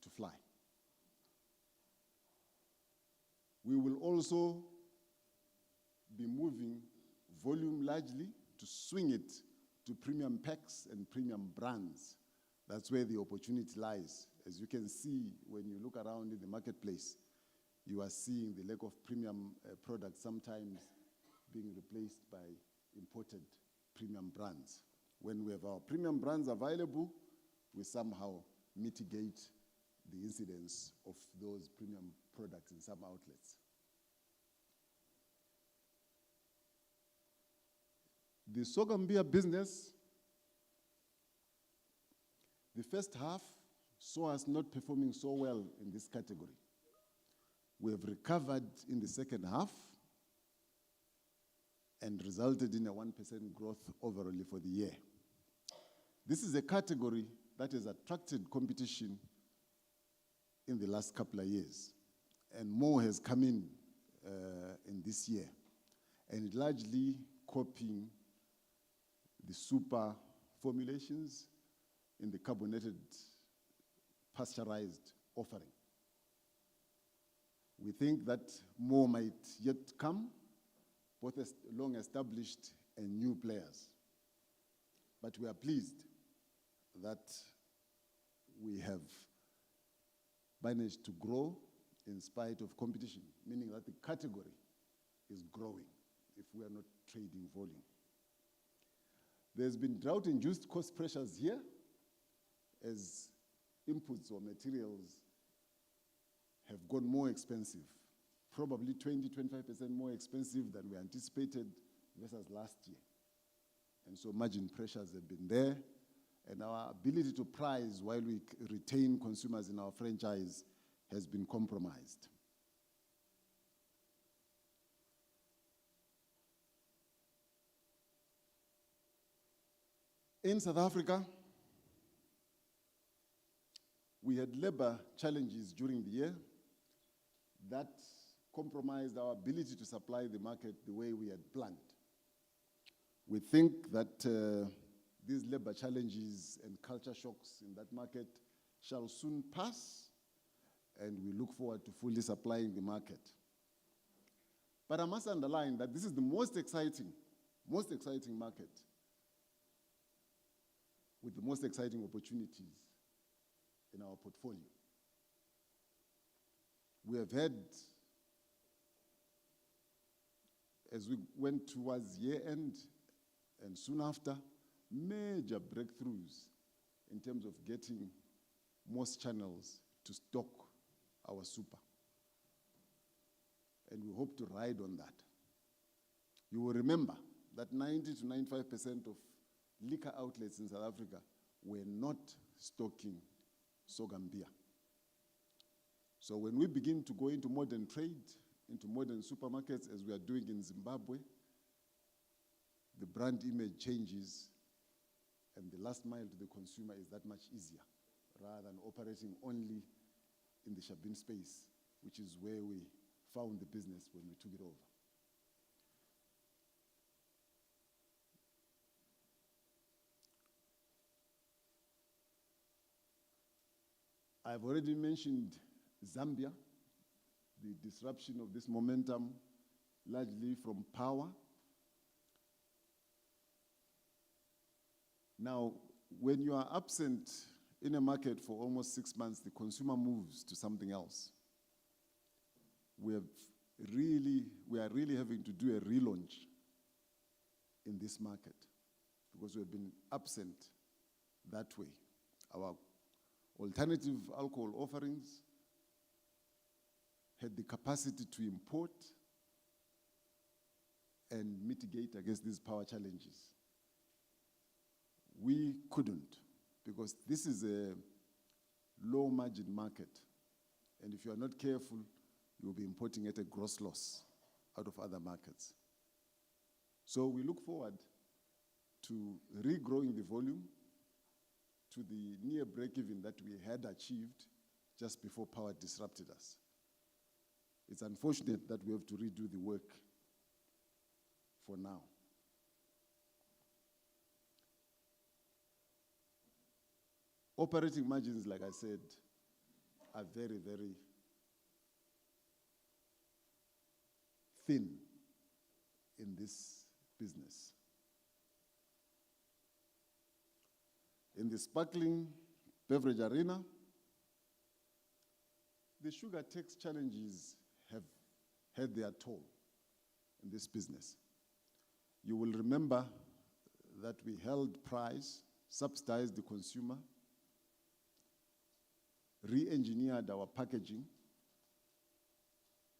S8: to fly. We will also be moving volume largely to swing it to premium packs and premium brands. That's where the opportunity lies. As you can see, when you look around in the marketplace, you are seeing the lack of premium products sometimes being replaced by imported premium brands. When we have our premium brands available, we somehow mitigate the incidence of those premium products in some outlets. The sorghum beer business, the first half saw us not performing so well in this category. We have recovered in the second half and resulted in a 1% growth overall for the year. This is a category that has attracted competition in the last couple of years, and more has come in this year, and largely copying the super formulations in the carbonated pasteurized offering. We think that more might yet come, both as long-established and new players. But we are pleased that we have managed to grow in spite of competition, meaning that the category is growing if we are not trading volume. There's been drought-induced cost pressures here as inputs or materials have gone more expensive, probably 20-25% more expensive than we anticipated versus last year. And so margin pressures have been there, and our ability to price while we retain consumers in our franchise has been compromised. In South Africa, we had labor challenges during the year that compromised our ability to supply the market the way we had planned. We think that these labor challenges and culture shocks in that market shall soon pass, and we look forward to fully supplying the market. But I must underline that this is the most exciting market with the most exciting opportunities in our portfolio. We have had, as we went towards year end and soon after, major breakthroughs in terms of getting most channels to stock our super. And we hope to ride on that. You will remember that 90 to 95% of liquor outlets in South Africa were not stocking sorghum beer. So when we begin to go into modern trade, into modern supermarkets, as we are doing in Zimbabwe, the brand image changes, and the last mile to the consumer is that much easier, rather than operating only in the Shabin space, which is where we found the business when we took it over. I've already mentioned Zambia, the disruption of this momentum, largely from power. Now, when you are absent in a market for almost 6 months, the consumer moves to something else. We are really having to do a relaunch in this market because we have been absent that way. Our alternative alcohol offerings had the capacity to import and mitigate against these power challenges. We couldn't, because this is a low margin market. And if you are not careful, you'll be importing at a gross loss out of other markets. So we look forward to regrowing the volume to the near break-even that we had achieved just before power disrupted us. It's unfortunate that we have to redo the work for now. Operating margins, like I said, are very, very thin in this business. In the sparkling beverage arena, the sugar tax challenges have had their toll in this business. You will remember that we held price, subsidized the consumer, re-engineered our packaging,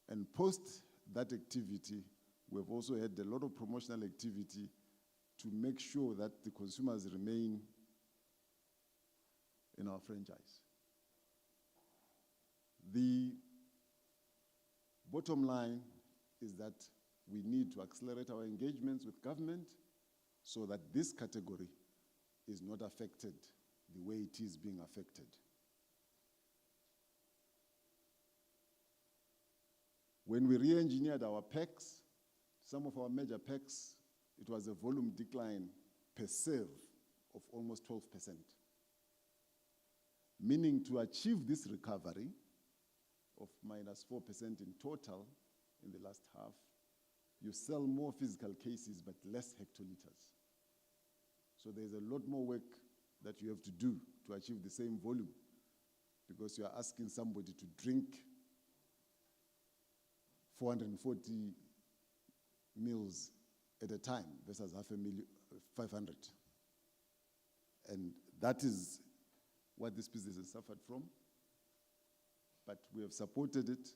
S8: and post that activity, we've also had a lot of promotional activity to make sure that the consumers remain in our franchise. The bottom line is that we need to accelerate our engagements with government so that this category is not affected the way it is being affected. When we re-engineered our packs, some of our major packs, it was a volume decline per serve of almost 12%. Meaning to achieve this recovery of minus 4% in total in the last half, you sell more physical cases but less hectoliters. So there's a lot more work that you have to do to achieve the same volume, because you are asking somebody to drink 440 mils at a time versus 500. And that is what this business has suffered from. But we have supported it,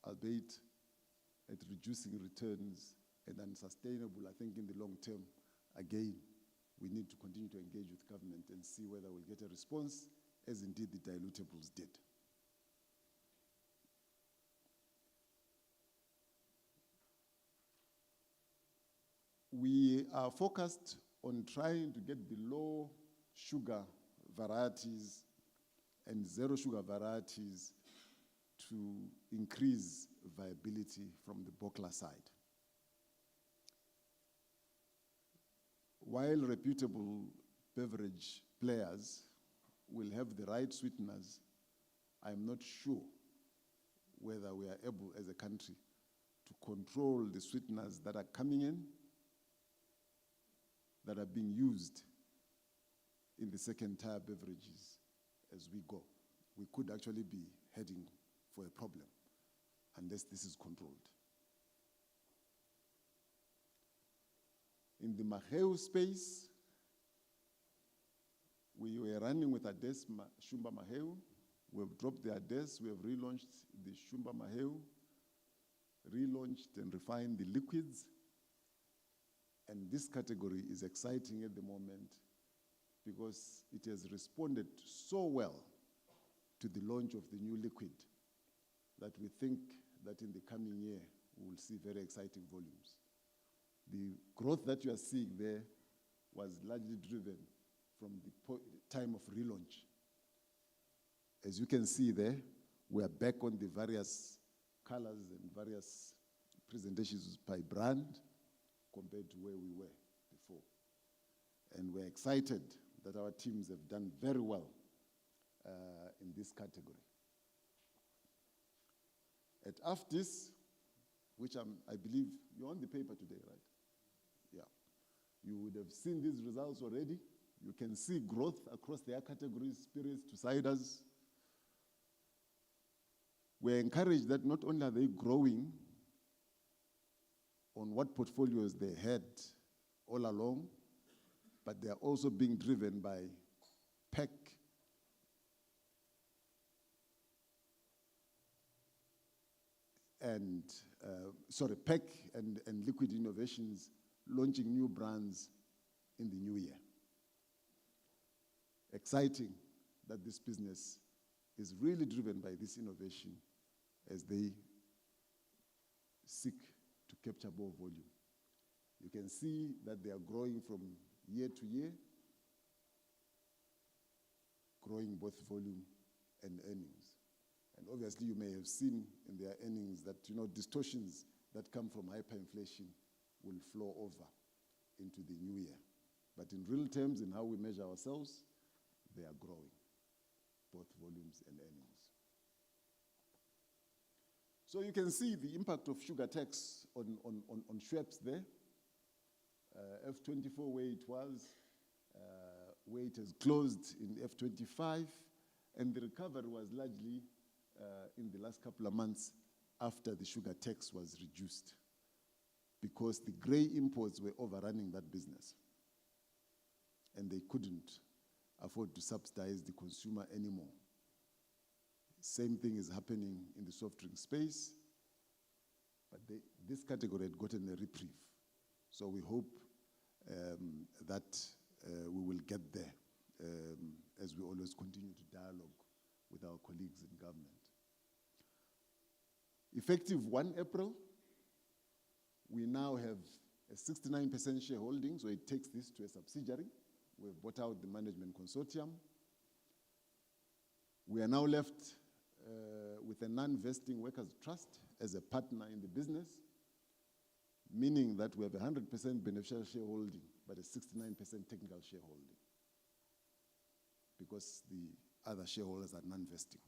S8: albeit at reducing returns and unsustainable. I think in the long term, again, we need to continue to engage with government and see whether we'll get a response, as indeed the dilutables did. We are focused on trying to get the low sugar varieties and zero sugar varieties to increase viability from the Bokla side. While reputable beverage players will have the right sweeteners, I'm not sure whether we are able as a country to control the sweeteners that are coming in, that are being used in the second-tier beverages as we go. We could actually be heading for a problem unless this is controlled. In the Maheu space, we were running with Ades Shumba Maheu. We've dropped the Ades, we have relaunched the Shumba Maheu, relaunched and refined the liquids. And this category is exciting at the moment because it has responded so well to the launch of the new liquid that we think that in the coming year, we will see very exciting volumes. The growth that you are seeing there was largely driven from the time of relaunch. As you can see there, we are back on the various colors and various presentations by brand compared to where we were before. And we're excited that our teams have done very well in this category. At AFTIS, which I believe you're on the paper today, right? Yeah. You would have seen these results already. You can see growth across their categories, spirits to ciders. We're encouraged that not only are they growing on what portfolios they had all along, but they are also being driven by PEC and liquid innovations, launching new brands in the new year. Exciting that this business is really driven by this innovation as they seek to capture more volume. You can see that they are growing from year to year, growing both volume and earnings. And obviously you may have seen in their earnings that, distortions that come from hyperinflation will flow over into the new year. But in real terms, in how we measure ourselves, they are growing, both volumes and earnings. So you can see the impact of sugar tax on Schweppes there. F24 where it was, where it has closed in F25, and the recovery was largely in the last couple of months after the sugar tax was reduced, because the grey imports were overrunning that business, and they couldn't afford to subsidize the consumer anymore. Same thing is happening in the soft drink space, but this category had gotten a reprieve. So we hope that we will get there as we always continue to dialogue with our colleagues in government. Effective 1 April, we now have a 69% shareholding, so it takes this to a subsidiary. We've bought out the management consortium. We are now left with a non-vesting workers' trust as a partner in the business, meaning that we have 100% beneficial shareholding, but a 69% technical shareholding, because the other shareholders are non-vesting.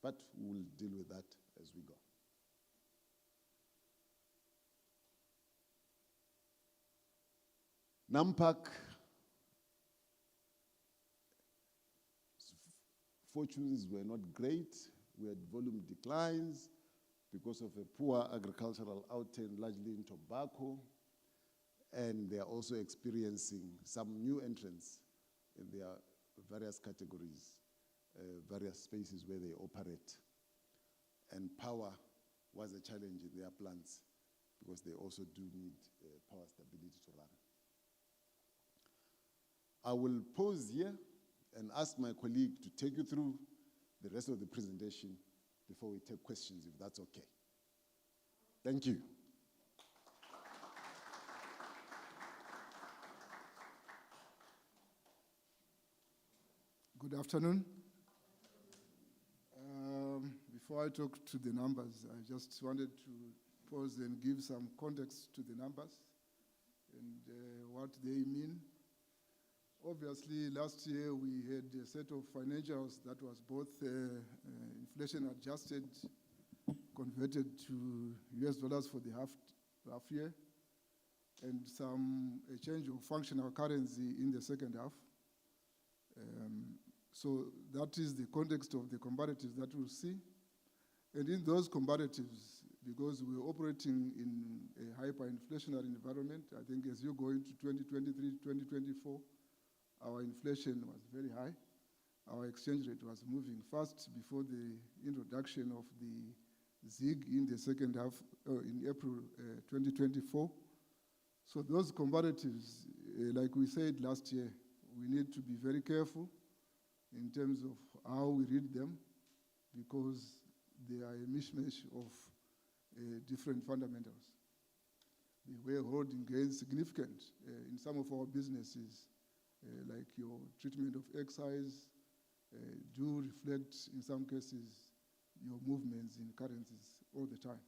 S8: But we will deal with that as we go. Nampak, fortunes were not great. We had volume declines because of a poor agricultural outturn, largely in tobacco, and they are also experiencing some new entrants in their various categories, various spaces where they operate. And power was a challenge in their plants because they also do need power stability to run. I will pause here and ask my colleague to take you through the rest of the presentation before we take questions, if that's okay. Thank you.
S7: Good afternoon. Before I talk to the numbers, I just wanted to pause and give some context to the numbers and what they mean. Obviously, last year we had a set of financials that was both inflation adjusted, converted to US dollars for the half year, and a change of functional currency in the second half. So that is the context of the comparatives that we'll see. And in those comparatives, because we're operating in a hyperinflationary environment, I think as you go into 2023, 2024, our inflation was very high. Our exchange rate was moving fast before the introduction of the ZIG in the second half, in April 2024. So those comparatives, like we said last year, we need to be very careful in terms of how we read them, because they are a mishmash of different fundamentals. They were holding gains significant in some of our businesses, like your treatment of excise, do reflect, in some cases, your movements in currencies all the time.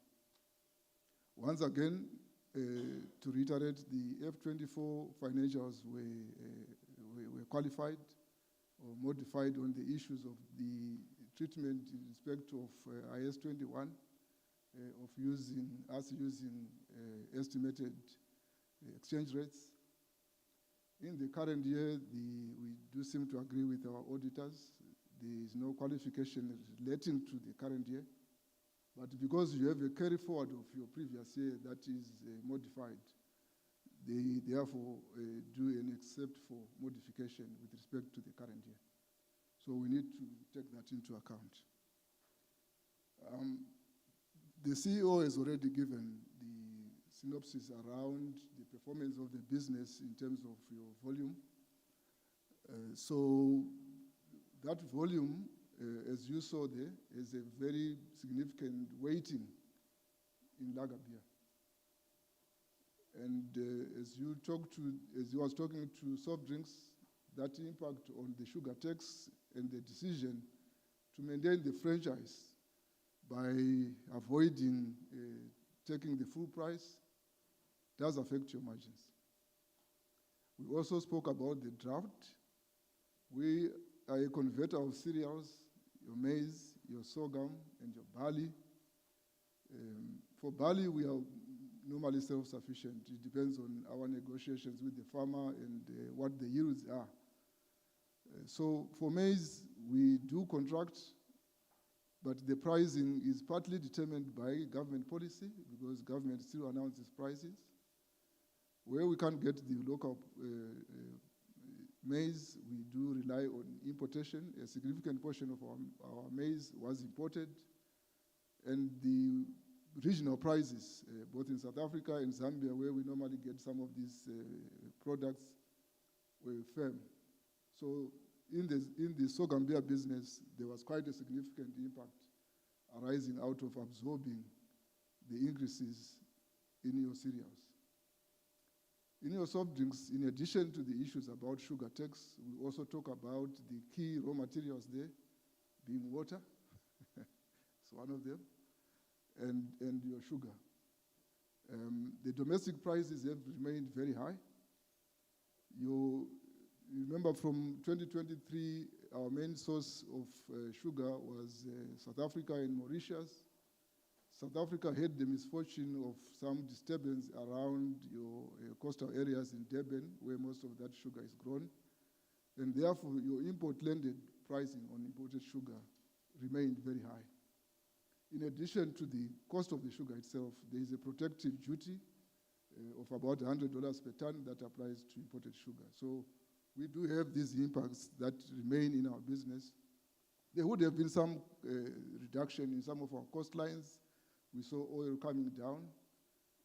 S7: Once again, to reiterate, the F24 financials were qualified or modified on the issues of the treatment in respect of IS21, of using estimated exchange rates. In the current year, we do seem to agree with our auditors. There is no qualification relating to the current year. But because you have a carry forward of your previous year that is modified, they therefore do an except for modification with respect to the current year. So we need to take that into account. The CEO has already given the synopsis around the performance of the business in terms of your volume. So that volume, as you saw there, is a very significant weighting in lager beer. And as you was talking to soft drinks, that impact on the sugar tax and the decision to maintain the franchise by avoiding taking the full price does affect your margins. We also spoke about the drought. We are a converter of cereals, your maize, your sorghum, and your barley. For barley, we are normally self-sufficient. It depends on our negotiations with the farmer and what the yields are. So for maize, we do contract, but the pricing is partly determined by government policy, because government still announces prices. Where we can't get the local maize, we do rely on importation. A significant portion of our maize was imported, and the regional prices, both in South Africa and Zambia, where we normally get some of these products, were firm. So in the sorghum beer business, there was quite a significant impact arising out of absorbing the increases in your cereals. In your soft drinks, in addition to the issues about sugar tax, we also talk about the key raw materials there, being water, it's one of them, and your sugar. The domestic prices have remained very high. You remember from 2023, our main source of sugar was South Africa and Mauritius. South Africa had the misfortune of some disturbance around your coastal areas in Durban, where most of that sugar is grown. And therefore, your import-landed pricing on imported sugar remained very high. In addition to the cost of the sugar itself, there is a protective duty of about $100 per ton that applies to imported sugar. So we do have these impacts that remain in our business. There would have been some reduction in some of our coastlines. We saw oil coming down,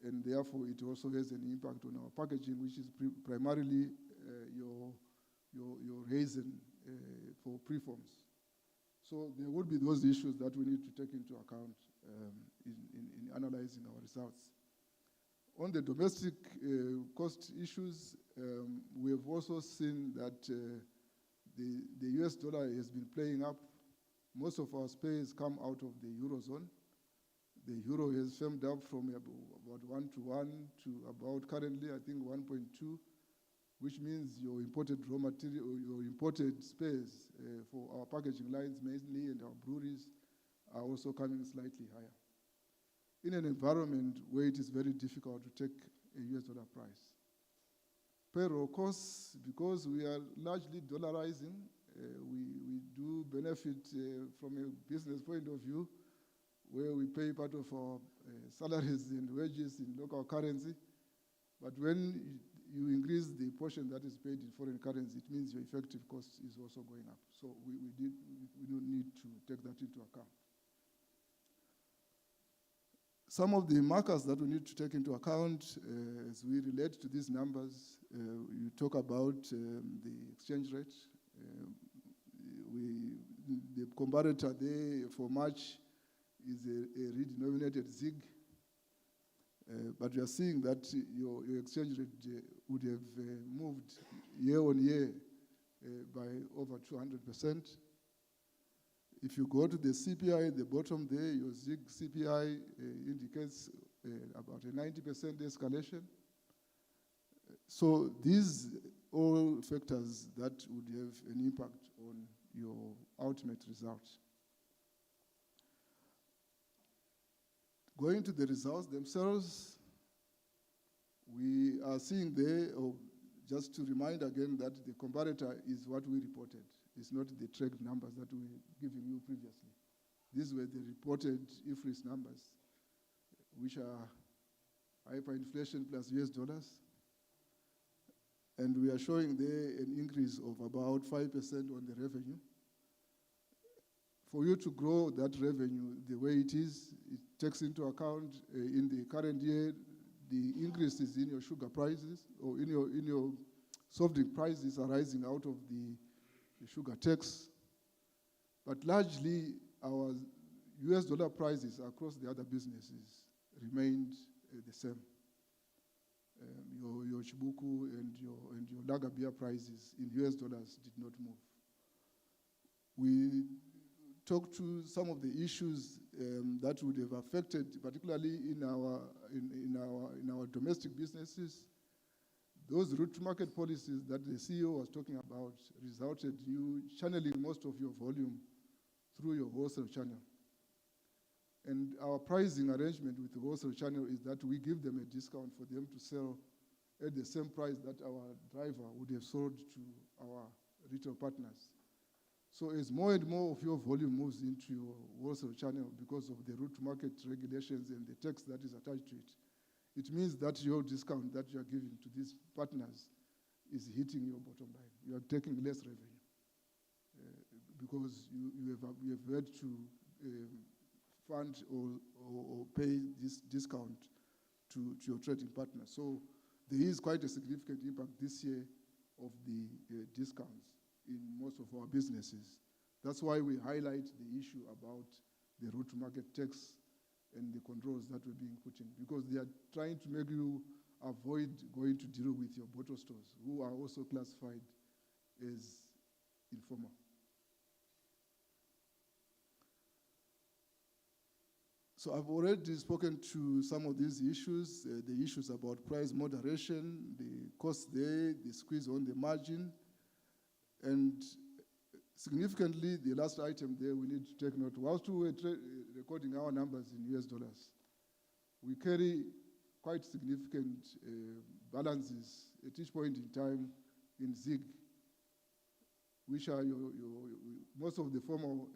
S7: and therefore it also has an impact on our packaging, which is primarily your raisin for preforms. So there would be those issues that we need to take into account in analyzing our results. On the domestic cost issues, we have also seen that the US dollar has been playing up. Most of our spares come out of the Eurozone. The euro has firmed up from about 1 to 1 to about currently, I think, 1.2. which means your imported raw material, or your imported spares for our packaging lines mainly and our breweries are also coming slightly higher. In an environment where it is very difficult to take a US dollar price. Payroll costs, because we are largely dollarizing, we do benefit from a business point of view where we pay part of our salaries and wages in local currency. But when you increase the portion that is paid in foreign currency, it means your effective cost is also going up. So we do need to take that into account. Some of the markers that we need to take into account as we relate to these numbers, you talk about the exchange rate. The comparator there for March is a redenominated ZiG. But we are seeing that your exchange rate would have moved year on year by over 200%. If you go to the CPI at the bottom there, your ZiG CPI indicates about a 90% escalation. So these all factors that would have an impact on your ultimate results. Going to the results themselves, we are seeing there, just to remind again that the comparator is what we reported. It's not the tracked numbers that we were giving you previously. These were the reported IFRS numbers, which are hyperinflation plus US dollars. And we are showing there an increase of about 5% on the revenue. For you to grow that revenue the way it is, it takes into account in the current year, the increases in your sugar prices or in your soft drink prices arising out of the sugar tax. But largely, our US dollar prices across the other businesses remained the same. Your Chibuku and your lager beer prices in US dollars did not move. We talked to some of the issues that would have affected, particularly in our domestic businesses. Those route to market policies that the CEO was talking about resulted in you channeling most of your volume through your wholesale channel. And our pricing arrangement with the wholesale channel is that we give them a discount for them to sell at the same price that our driver would have sold to our retail partners. So as more and more of your volume moves into your wholesale channel because of the route to market regulations and the tax that is attached to it, it means that your discount that you are giving to these partners is hitting your bottom line. You are taking less revenue because you have had to fund or pay this discount to your trading partner. So there is quite a significant impact this year of the discounts in most of our businesses. That's why we highlight the issue about the route to market tax and the controls that were being put in, because they are trying to make you avoid going to deal with your bottle stores, who are also classified as informal. So I've already spoken to some of these issues, the issues about price moderation, the cost there, the squeeze on the margin, and significantly, the last item there we need to take note. Whilst we were recording our numbers in US dollars, we carry quite significant balances at each point in time in ZiG, which are most of the formal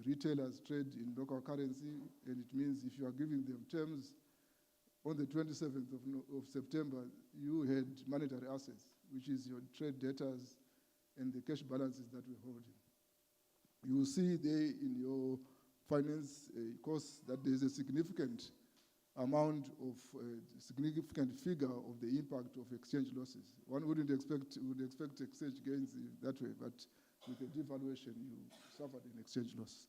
S7: retailers trade in local currency, and it means if you are giving them terms on the 27th of September, you had monetary assets, which is your trade debtors and the cash balances that we're holding. You will see there in your finance costs that there's a significant amount of, significant figure of the impact of exchange losses. One would expect exchange gains that way, but with the devaluation, you suffered an exchange loss.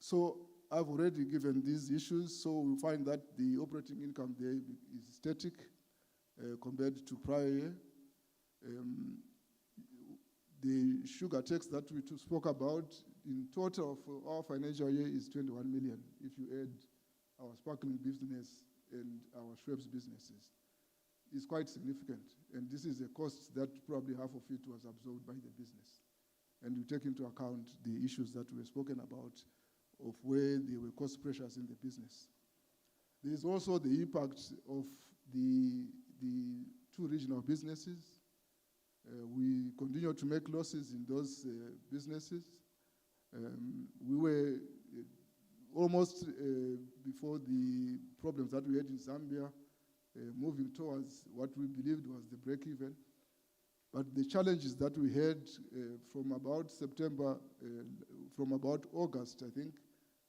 S7: So I've already given these issues, so we find that the operating income there is static compared to prior year. The sugar tax that we spoke about in total for our financial year is 21 million. If you add our sparkling business and our Schweppes businesses is quite significant. And this is a cost that probably half of it was absorbed by the business. And you take into account the issues that were spoken about of where there were cost pressures in the business. There is also the impact of the two regional businesses. We continue to make losses in those businesses. We were almost before the problems that we had in Zambia, moving towards what we believed was the break-even. But the challenges that we had from about from about August, I think,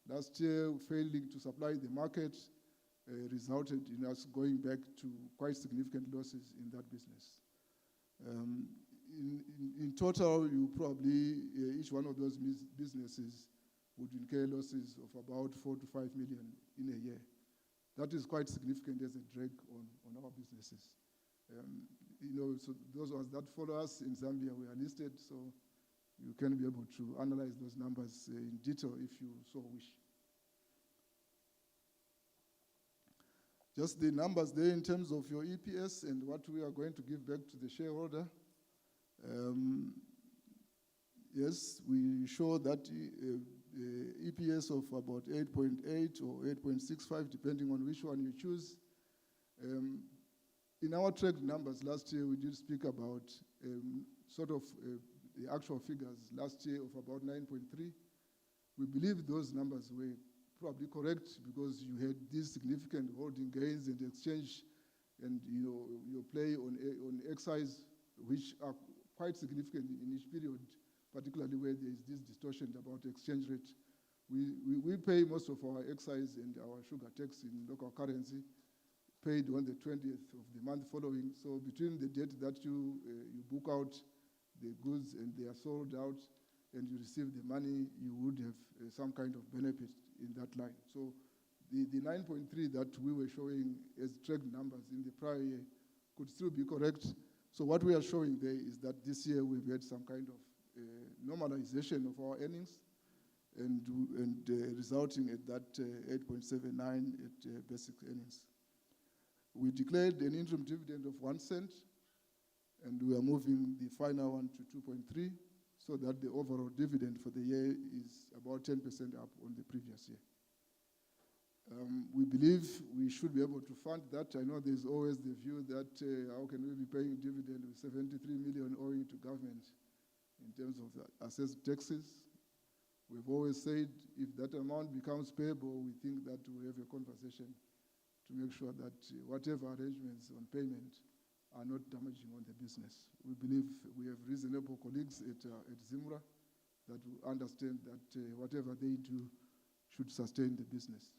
S7: last year, failing to supply the market resulted in us going back to quite significant losses in that business. In total, you probably, each one of those businesses would incur losses of about 4 to 5 million in a year. That is quite significant as a drag on our businesses. So those of us that follow us in Zambia, we are listed, so you can be able to analyze those numbers in detail if you so wish. Just the numbers there in terms of your EPS and what we are going to give back to the shareholder. Yes, we show that EPS of about 8.8 or 8.65, depending on which one you choose. In our tracked numbers last year, we did speak about the actual figures last year of about 9.3. We believe those numbers were probably correct because you had these significant holding gains and exchange and your play on excise, which are quite significant in each period, particularly where there is this distortion about exchange rate. We pay most of our excise and our sugar tax in local currency, paid on the 20th of the month following. So between the date that you book out the goods and they are sold out and you receive the money, you would have some kind of benefit in that line. So the 9.3 that we were showing as tracked numbers in the prior year could still be correct. So what we are showing there is that this year we've had some kind of normalization of our earnings and resulting at that 8.79 at basic earnings. We declared an interim dividend of 1 cent, and we are moving the final one to 2.3, so that the overall dividend for the year is about 10% up on the previous year. We believe we should be able to fund that. I know there's always the view that how can we be paying dividend with 73 million owing to government in terms of the assessed taxes. We've always said if that amount becomes payable, we think that we have a conversation to make sure that whatever arrangements on payment are not damaging on the business. We believe we have reasonable colleagues at Zimra that will understand that whatever they do should sustain the business.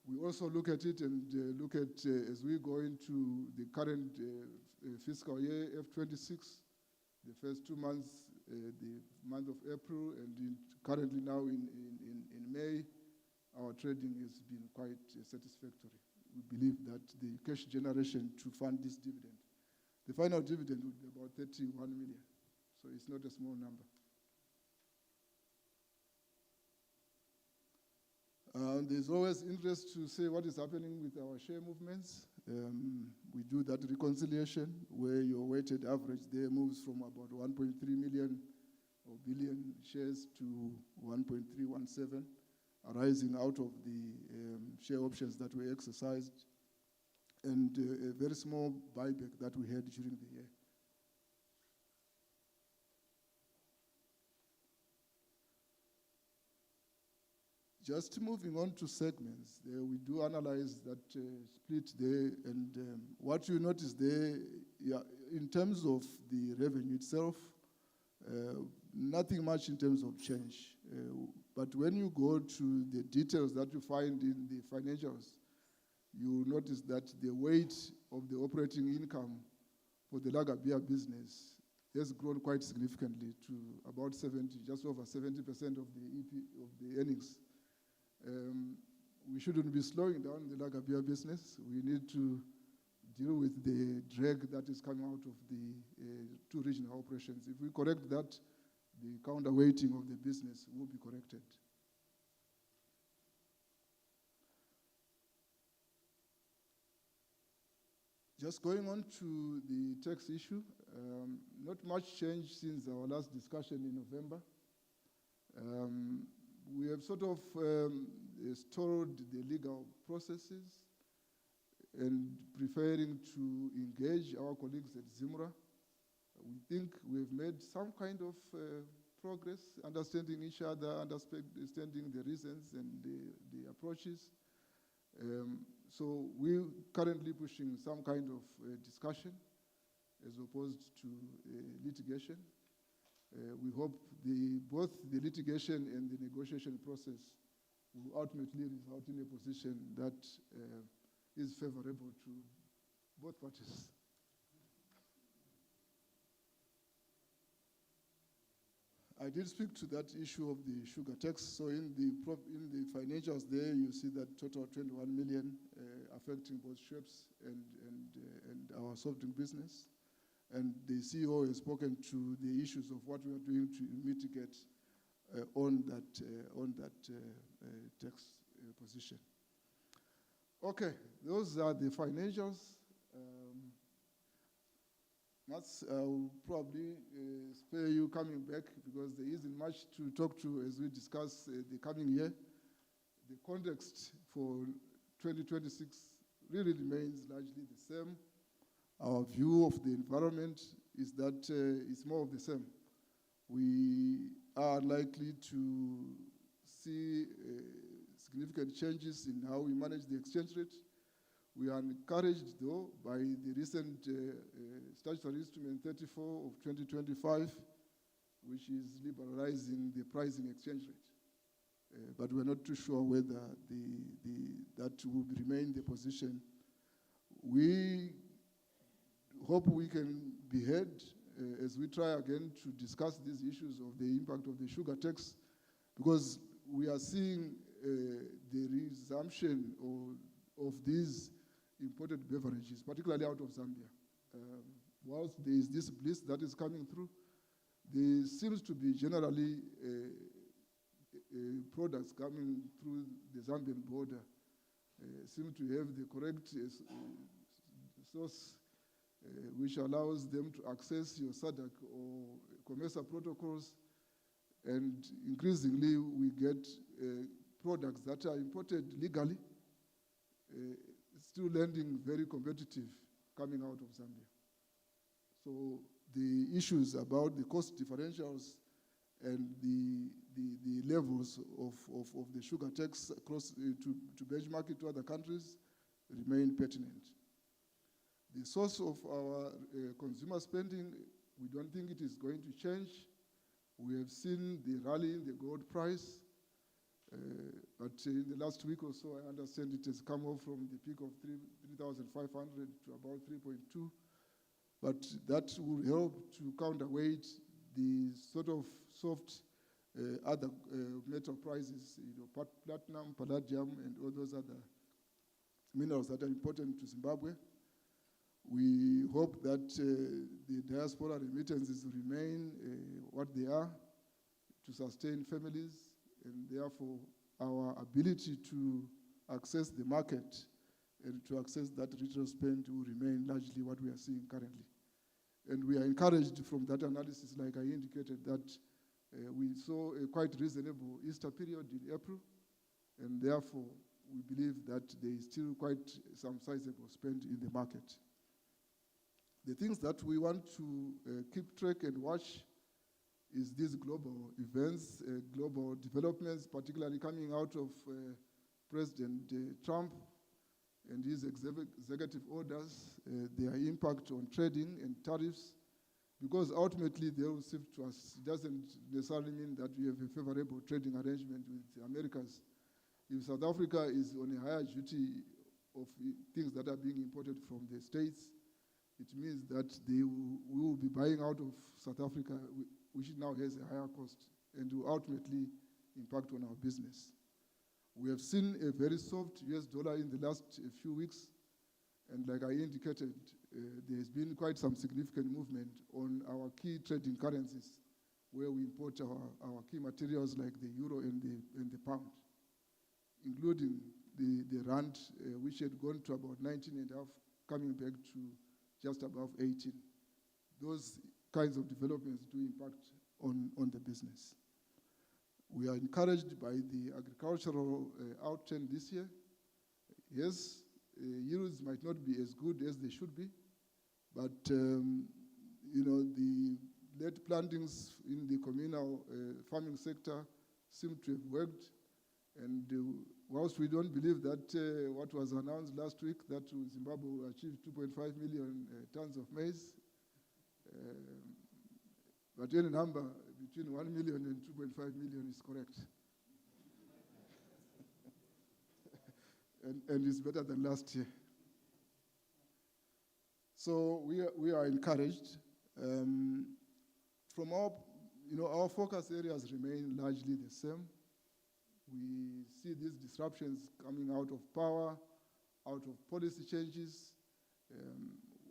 S7: We also look at it and look at, as we go into the current fiscal year, F26, the first 2 months, the month of April, and currently now in May, our trading has been quite satisfactory. We believe that the cash generation to fund this dividend, the final dividend would be about 31 million. So it's not a small number. There's always interest to say what is happening with our share movements. We do that reconciliation where your weighted average there moves from about 1.3 million or billion shares to 1.317, arising out of the share options that were exercised and a very small buyback that we had during the year. Just moving on to segments, we do analyze that split there, and what you notice there, in terms of the revenue itself, nothing much in terms of change. But when you go to the details that you find in the financials, you notice that the weight of the operating income for the lager beer business has grown quite significantly to about 70, just over 70% of the earnings. We shouldn't be slowing down the lager beer business. We need to deal with the drag that is coming out of the two regional operations. If we correct that, the counterweighting of the business will be corrected. Just going on to the tax issue, not much change since our last discussion in November. We have sort of stalled the legal processes and preferring to engage our colleagues at ZIMRA. We think we've made some kind of progress, understanding each other, understanding the reasons and the approaches. So we're currently pushing some kind of discussion as opposed to litigation. We hope both the litigation and the negotiation process will ultimately result in a position that is favorable to both parties. I did speak to that issue of the sugar tax. So in the financials there, you see that total 21 million affecting both Schweppes and our soft drink business. And the CEO has spoken to the issues of what we are doing to mitigate on that tax position. Okay, those are the financials. I'll probably spare you coming back because there isn't much to talk to as we discuss the coming year. The context for 2026 really remains largely the same. Our view of the environment is that it's more of the same. We are likely to see significant changes in how we manage the exchange rate. We are encouraged, though, by the recent statutory instrument 34 of 2025, which is liberalizing the pricing exchange rate. But we're not too sure whether that will remain the position. We hope we can be heard as we try again to discuss these issues of the impact of the sugar tax, because we are seeing the resumption of these imported beverages, particularly out of Zambia. Whilst there is this bliss that is coming through, there seems to be generally products coming through the Zambian border seem to have the correct source which allows them to access your SADC or COMESA protocols, and increasingly we get products that are imported legally, still landing very competitive coming out of Zambia. So the issues about the cost differentials and the levels of the sugar tax across to benchmark it to other countries remain pertinent. The source of our consumer spending, we don't think it is going to change. We have seen the rally in the gold price, but in the last week or so, I understand it has come off from the peak of 3,500 to about 3.2. But that will help to counterweight the sort of soft other metal prices, platinum, palladium, and all those other minerals that are important to Zimbabwe. We hope that the diaspora remittances remain what they are to sustain families, and therefore our ability to access the market and to access that retail spend will remain largely what we are seeing currently. And we are encouraged from that analysis, like I indicated, that we saw a quite reasonable Easter period in April, and therefore we believe that there is still quite some sizable spend in the market. The things that we want to keep track and watch is these global events, global developments, particularly coming out of President Trump and his executive orders, their impact on trading and tariffs, because ultimately they will sift to us. It doesn't necessarily mean that we have a favorable trading arrangement with the Americas. If South Africa is on a higher duty of things that are being imported from the States, it means that we will be buying out of South Africa, which now has a higher cost and will ultimately impact on our business. We have seen a very soft US dollar in the last few weeks, and like I indicated, there's been quite some significant movement on our key trading currencies, where we import our key materials like the euro and the pound, including the rand, which had gone to about 19.5 coming back to just above 18. Those kinds of developments do impact on the business. We are encouraged by the agricultural outturn this year. Yes, yields might not be as good as they should be, but the late plantings in the communal farming sector seem to have worked. And whilst we don't believe that what was announced last week, that Zimbabwe will achieve 2.5 million tons of maize, but any number between 1 million and 2.5 million is correct. and it's better than last year. So we are encouraged. From our focus areas remain largely the same. We see these disruptions coming out of power, out of policy changes.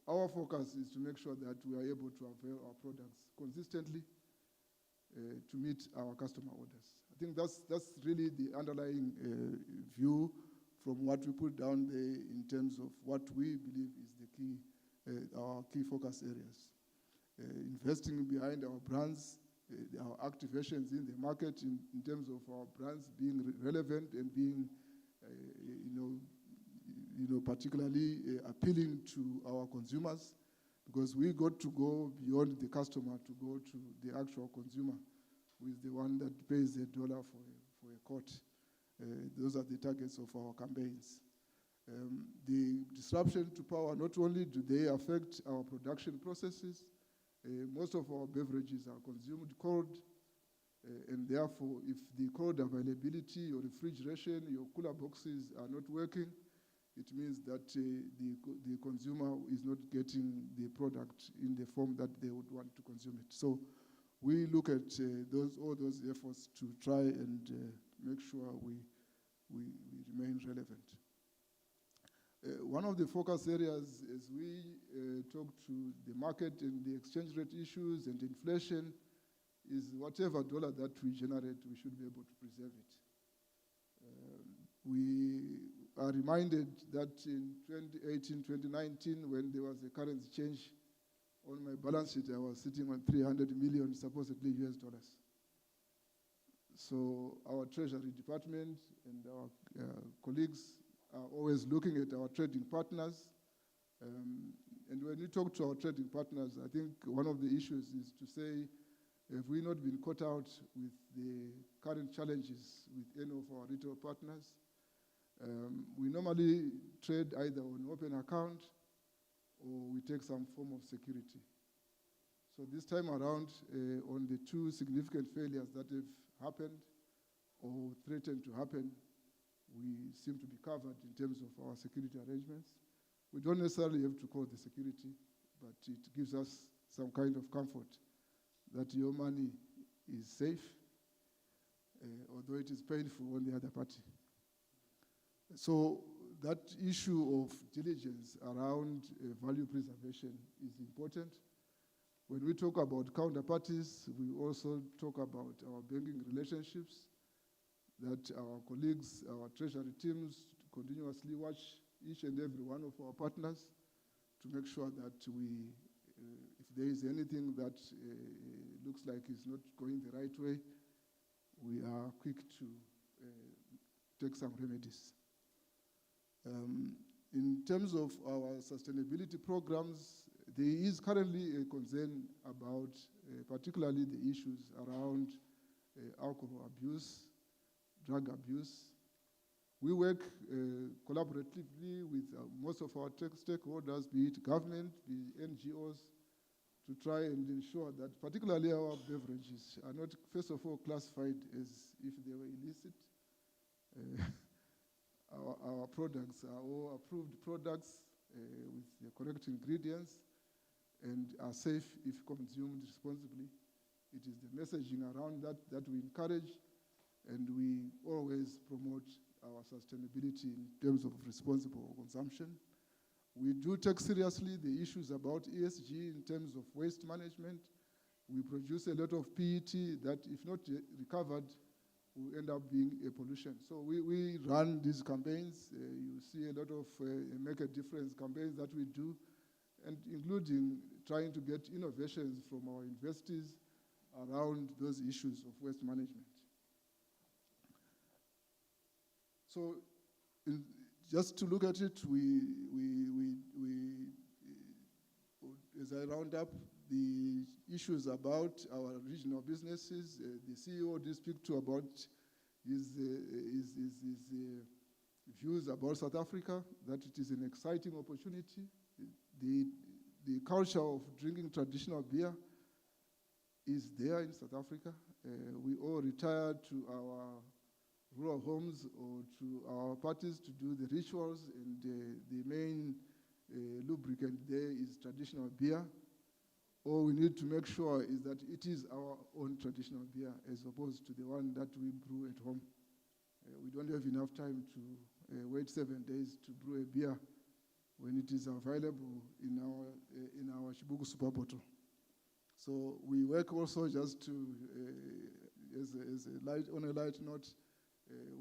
S7: Our focus is to make sure that we are able to avail our products consistently to meet our customer orders. I think that's really the underlying view from what we put down there in terms of what we believe is the key, our key focus areas. Investing behind our brands, our activations in the market in terms of our brands being relevant and being, particularly appealing to our consumers, because we got to go beyond the customer to go to the actual consumer, who is the one that pays $1 for a quart. Those are the targets of our campaigns. The disruption to power, not only do they affect our production processes, most of our beverages are consumed cold, and therefore, if the cold availability or refrigeration, your cooler boxes are not working, it means that the consumer is not getting the product in the form that they would want to consume it. So we look at all those efforts to try and make sure we remain relevant. One of the focus areas as we talk to the market and the exchange rate issues and inflation is whatever dollar that we generate, we should be able to preserve it. We are reminded that in 2018, 2019, when there was a currency change on my balance sheet, I was sitting on 300 million, supposedly US dollars. So our Treasury Department and our colleagues are always looking at our trading partners. And when we talk to our trading partners, I think one of the issues is to say, have we not been caught out with the current challenges with any of our retail partners? We normally trade either on open account or we take some form of security. So this time around, on the two significant failures that have happened or threatened to happen, we seem to be covered in terms of our security arrangements. We don't necessarily have to call the security, but it gives us some kind of comfort that your money is safe, although it is painful on the other party. So that issue of diligence around value preservation is important. When we talk about counterparties, we also talk about our banking relationships, that our colleagues, our treasury teams continuously watch each and every one of our partners to make sure that we, if there is anything that looks like it's not going the right way, we are quick to take some remedies. In terms of our sustainability programs, there is currently a concern about particularly the issues around alcohol abuse, drug abuse. We work collaboratively with most of our stakeholders, be it government, be it NGOs, to try and ensure that particularly our beverages are not, first of all, classified as if they were illicit. Our products are all approved products with the correct ingredients and are safe if consumed responsibly. It is the messaging around that we encourage, and we always promote our sustainability in terms of responsible consumption. We do take seriously the issues about ESG in terms of waste management. We produce a lot of PET that, if not recovered, will end up being a pollution. So we run these campaigns. You see a lot of Make a Difference campaigns that we do, and including trying to get innovations from our universities around those issues of waste management. So just to look at it, as I round up the issues about our regional businesses, the CEO did speak to about his views about South Africa, that it is an exciting opportunity. The culture of drinking traditional beer is there in South Africa. We all retire to our rural homes or to our parties to do the rituals, and the main lubricant there is traditional beer. All we need to make sure is that it is our own traditional beer as opposed to the one that we brew at home. We don't have enough time to wait 7 days to brew a beer when it is available in our Shibuku Super Bottle. So we work also just to, on a light note,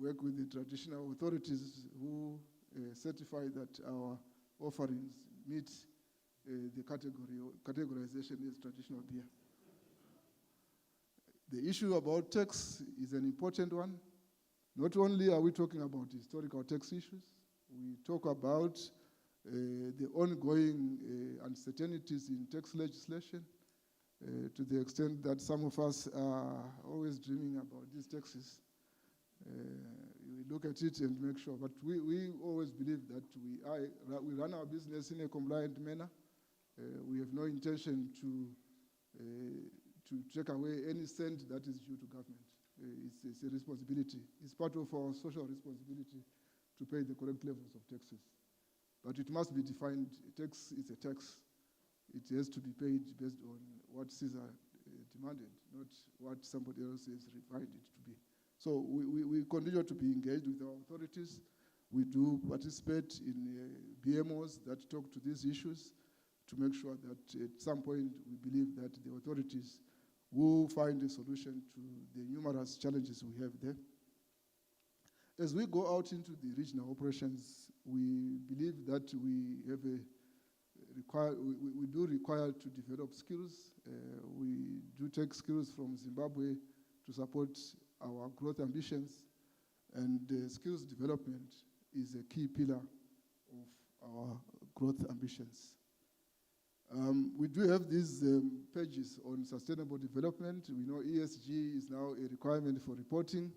S7: work with the traditional authorities who certify that our offerings meet the categorization as traditional beer. The issue about tax is an important one. Not only are we talking about historical tax issues, we talk about the ongoing uncertainties in tax legislation, to the extent that some of us are always dreaming about these taxes. We look at it and make sure, but we always believe that we run our business in a compliant manner. We have no intention to take away any cent that is due to government. It's a responsibility. It's part of our social responsibility to pay the correct levels of taxes. But it must be defined. A tax is a tax. It has to be paid based on what Caesar demanded, not what somebody else has refined it to be. So we continue to be engaged with our authorities. We do participate in BMOs that talk to these issues to make sure that at some point we believe that the authorities will find a solution to the numerous challenges we have there. As we go out into the regional operations, we believe that we have we do require to develop skills. We do take skills from Zimbabwe to support our growth ambitions, and skills development is a key pillar of our growth ambitions. We do have these pages on sustainable development. We know ESG is now a requirement for reporting.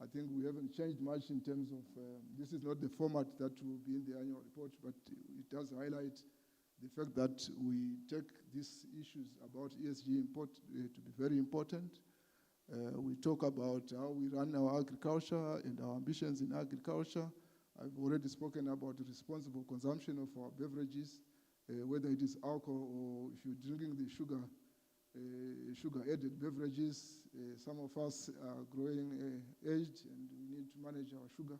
S7: I think we haven't changed much in terms of, this is not the format that will be in the annual report, but it does highlight the fact that we take these issues about ESG to be very important. We talk about how we run our agriculture and our ambitions in agriculture. I've already spoken about the responsible consumption of our beverages, whether it is alcohol or if you're drinking the sugar-added beverages. Some of us are growing aged and we need to manage our sugar.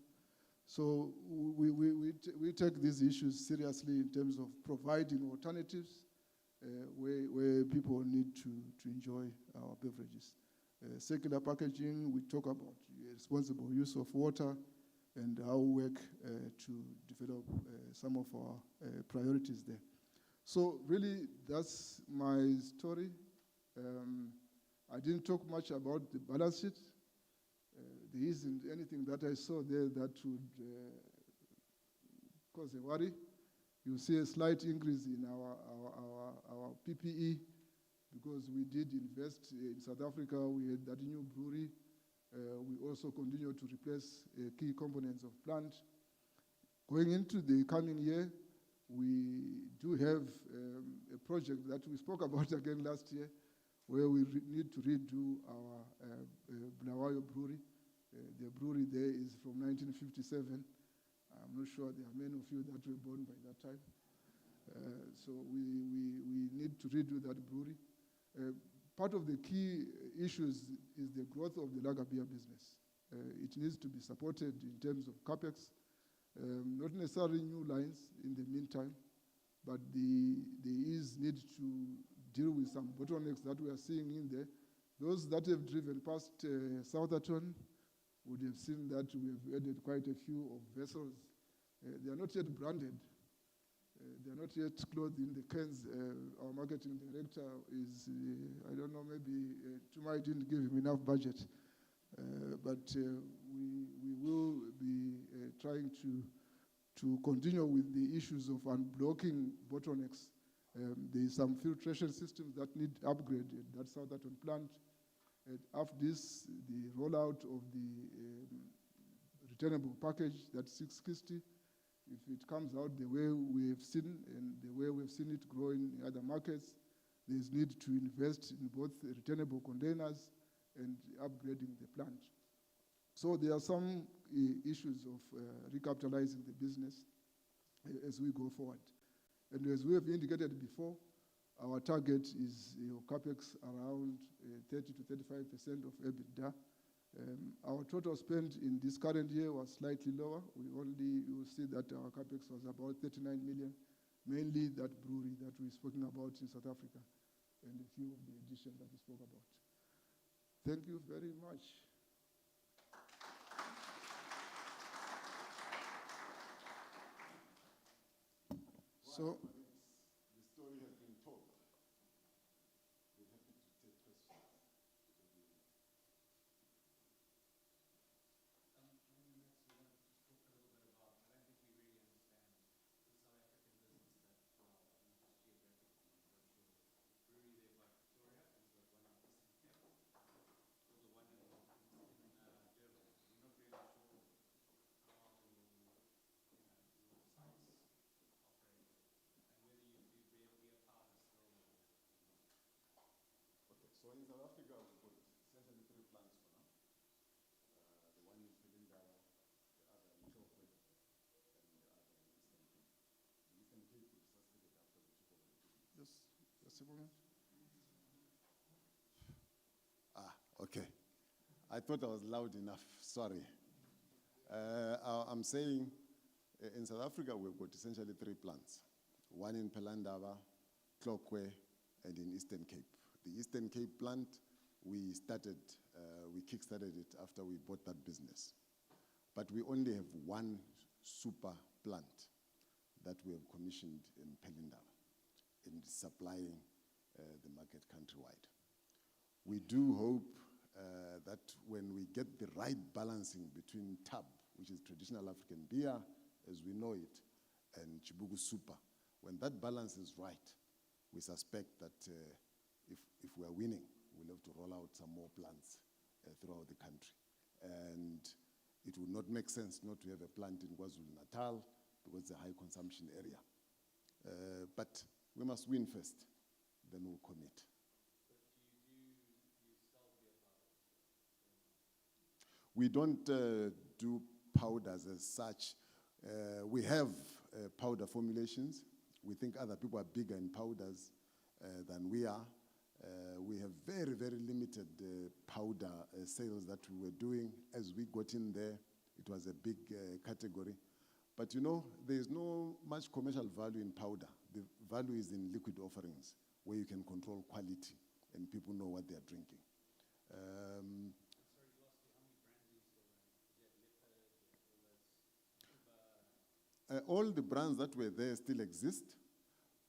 S7: So we take these issues seriously in terms of providing alternatives where people need to enjoy our beverages. Circular packaging, we talk about responsible use of water and how we work to develop some of our priorities there. So really, that's my story. I didn't talk much about the balance sheet. There isn't anything that I saw there that would cause a worry. You see a slight increase in our PPE because we did invest in South Africa. We had that new brewery. We also continue to replace key components of plant. Going into the coming year, we do have a project that we spoke about again last year, where we need to redo our Bulawayo brewery. The brewery there is from 1957. I'm not sure there are many of you that were born by that time. So we need to redo that brewery. Part of the key issues is the growth of the lager beer business. It needs to be supported in terms of capex, not necessarily new lines in the meantime, but there is need to deal with some bottlenecks that we are seeing in there. Those that have driven past Southerton would have seen that we have added quite a few of vessels. They are not yet branded. They are not yet clothed in the cans. Our marketing director is, I don't know, maybe Chuma didn't give him enough budget. But we will be trying to continue with the issues of unblocking bottlenecks. There is some filtration systems that need upgrade at that Southampton plant. And after this, the rollout of the returnable package, that's 660. If it comes out the way we have seen and the way we've seen it grow in other markets, there's need to invest in both returnable containers and upgrading the plant. So there are some issues of recapitalizing the business as we go forward. And as we have indicated before, our target is CapEx around 30 to 35% of EBITDA. Our total spend in this current year was slightly lower. You will see that our CapEx was about 39 million, mainly that brewery that we've spoken about in South Africa and a few of the additions that we spoke about. Thank you very much. So,
S8: The story has been told. We're happy to take questions. So in South Africa, we've got essentially 3 plants for now. The one in Pelinda, the other in Tlokwe, and the other in Eastern Cape. The Eastern Cape we sustained after we took over the business.
S7: Just a moment.
S8: Okay. I thought I was loud enough, sorry. I'm saying in South Africa, we've got essentially 3 plants. One in Pelandaba, Tlokwe, and in Eastern Cape. The Eastern Cape plant, we kick-started it after we bought that business. But we only have one super plant that we have commissioned in Pelinda in supplying the market countrywide. We do hope that when we get the right balancing between TAB, which is traditional African beer, as we know it, and Chibugu Super, when that balance is right, we suspect that if we are winning, we'll have to roll out some more plants throughout the country. And it would not make sense not to have a plant in KwaZulu-Natal because it's a high consumption area. But we must win first, then we'll commit. We don't do powders as such. We have powder formulations. We think other people are bigger in powders than we are. We have very, very limited powder sales that we were doing. As we got in there, it was a big category. But you know, there's no much commercial value in powder. The value is in liquid offerings, where you can control quality and people know what they're drinking. All the brands that were there still exist,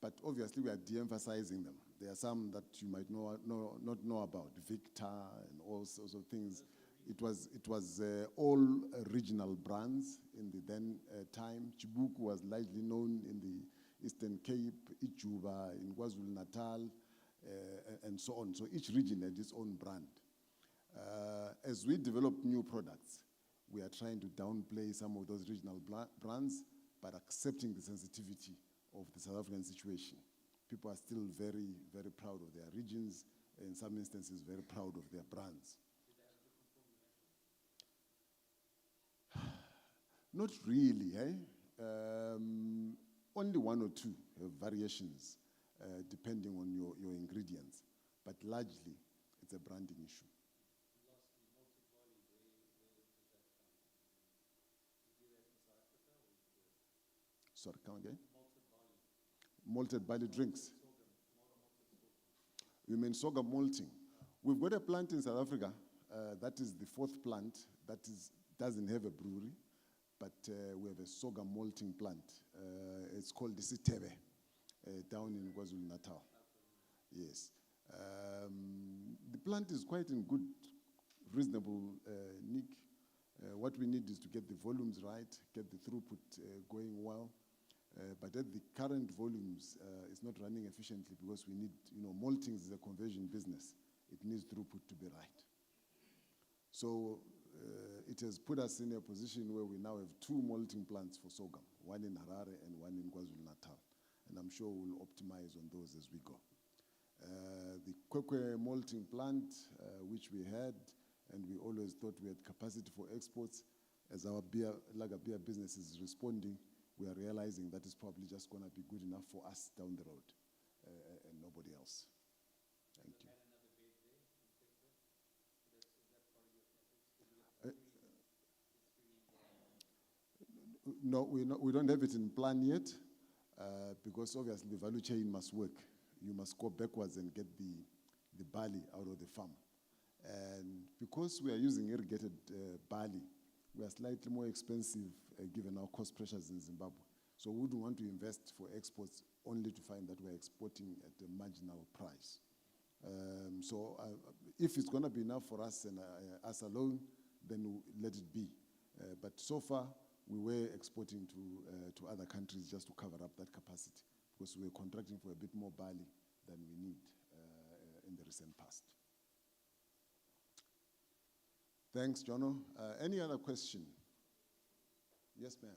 S8: but obviously we are de-emphasizing them. There are some that you might not know about, Victor and all sorts of things. It was all regional brands in the then time. Chibuku was largely known in the Eastern Cape, Ijuba, in KwaZulu-Natal, and so on. So each region had its own brand. As we develop new products, we are trying to downplay some of those regional brands, but accepting the sensitivity of the South African situation. People are still very, very proud of their regions, in some instances very proud of their brands. Not really, eh? Only 1 or 2 have variations depending on your ingredients, but largely it's a branding issue. Sorry, come again? Malted barley drinks. You mean sorghum malting? We've got a plant in South Africa that is the 4th plant doesn't have a brewery, but we have a sorghum malting plant. It's called the Sitebe, down in KwaZulu-Natal. Yes. The plant is quite in good, reasonable nick. What we need is to get the volumes right, get the throughput going well. But at the current volumes, it's not running efficiently because we need, malting is a conversion business. It needs throughput to be right. So it has put us in a position where we now have 2 malting plants for sorghum, one in Harare and one in KwaZulu-Natal. And I'm sure we'll optimize on those as we go. The Kwekwe malting plant, which we had, and we always thought we had capacity for exports, as our lager beer business is responding, we are realizing that is probably just going to be good enough for us down the road and nobody else. Thank you. No, we don't have it in plan yet because obviously the value chain must work. You must go backwards and get the barley out of the farm. And because we are using irrigated barley, we are slightly more expensive given our cost pressures in Zimbabwe. So we wouldn't want to invest for exports only to find that we're exporting at a marginal price. So if it's going to be enough for us and us alone, then let it be. But so far, we were exporting to other countries just to cover up that capacity because we were contracting for a bit more barley than we need in the recent past. Thanks, Jono. Any other question? Yes, ma'am.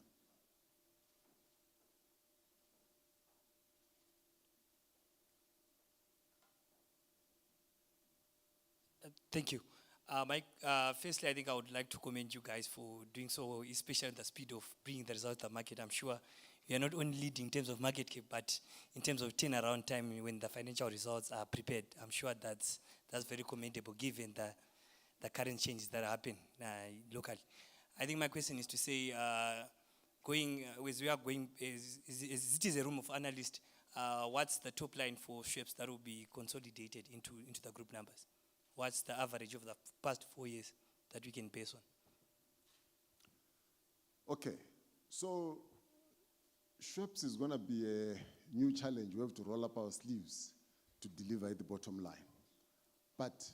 S6: Thank you. Firstly, I think I would like to commend you guys for doing so, especially at the speed of bringing the result to the market. I'm sure you are not only leading in terms of market cap, but in terms of turnaround time when the financial results are prepared. I'm sure that's very commendable given the current changes that happen locally. I think my question is to say, as it is a room of analysts, what's the top line for Schweppes that will be consolidated into the group numbers? What's the average of the past 4 years that we can base on?
S8: Okay, so Schweppes is going to be a new challenge. We have to roll up our sleeves to deliver at the bottom line. But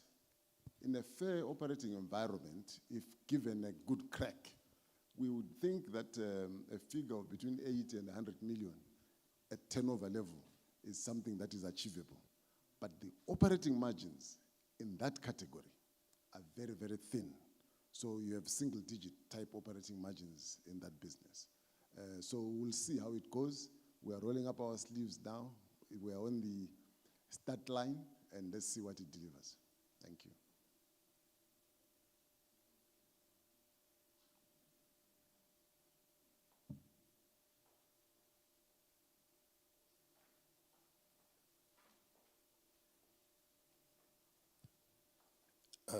S8: in a fair operating environment, if given a good crack, we would think that a figure of between 80 and 100 million at turnover level is something that is achievable. But the operating margins in that category are very, very thin. So you have single-digit type operating margins in that business. So we'll see how it goes. We are rolling up our sleeves now. We are on the start line, and let's see what it delivers. Thank you.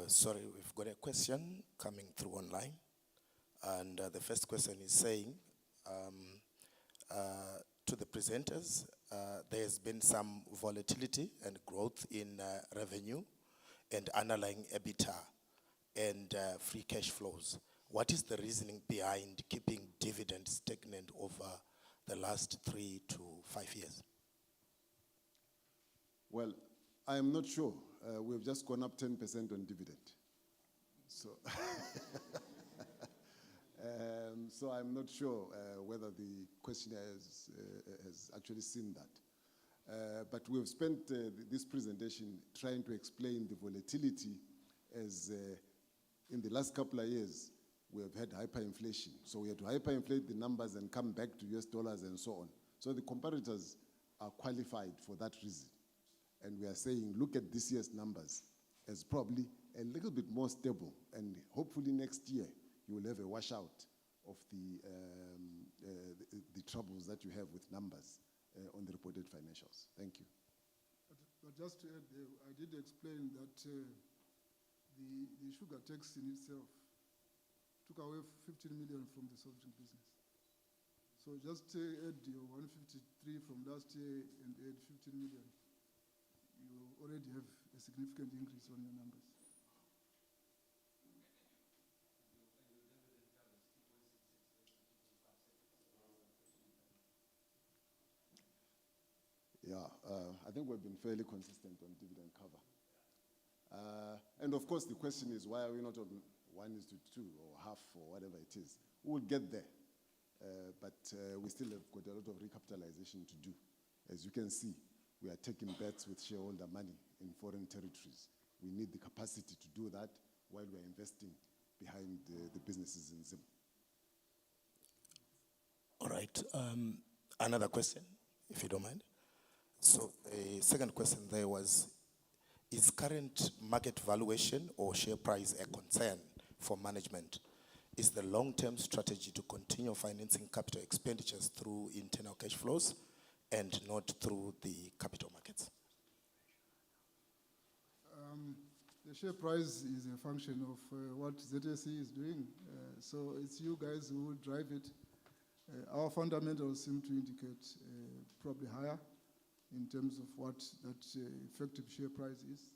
S2: Sorry, we've got a question coming through online. And the first question is saying, to the presenters, there has been some volatility and growth in revenue and underlying EBITDA and free cash flows. What is the reasoning behind keeping dividends stagnant over the last 3 to 5 years?
S8: Well, I am not sure. We've just gone up 10% on dividend. So, so I'm not sure whether the questioner has actually seen that. But we've spent this presentation trying to explain the volatility as in the last couple of years, we have had hyperinflation. So we had to hyperinflate the numbers and come back to US dollars and so on. So the comparators are qualified for that reason. And we are saying, look at this year's numbers as probably a little bit more stable. And hopefully next year, you will have a washout of the troubles that you have with numbers on the reported financials. Thank you.
S7: But just to add, I did explain that the sugar tax in itself took away 15 million from the soft drink business. So just add your 153 from last year and add 15 million. You already have a significant increase on your numbers.
S8: I think we've been fairly consistent on dividend cover. And of course, the question is, why are we not on 1:2 or half or whatever it is? We'll get there. But we still have got a lot of recapitalization to do. As you can see, we are taking bets with shareholder money in foreign territories. We need the capacity to do that while we're investing behind the businesses in Zim.
S2: All right, another question, if you don't mind. So a second question there was, is current market valuation or share price a concern for management? Is the long-term strategy to continue financing capital expenditures through internal cash flows and not through the capital markets?
S7: The share price is a function of what ZSE is doing. So it's you guys who will drive it. Our fundamentals seem to indicate probably higher in terms of what that effective share price is.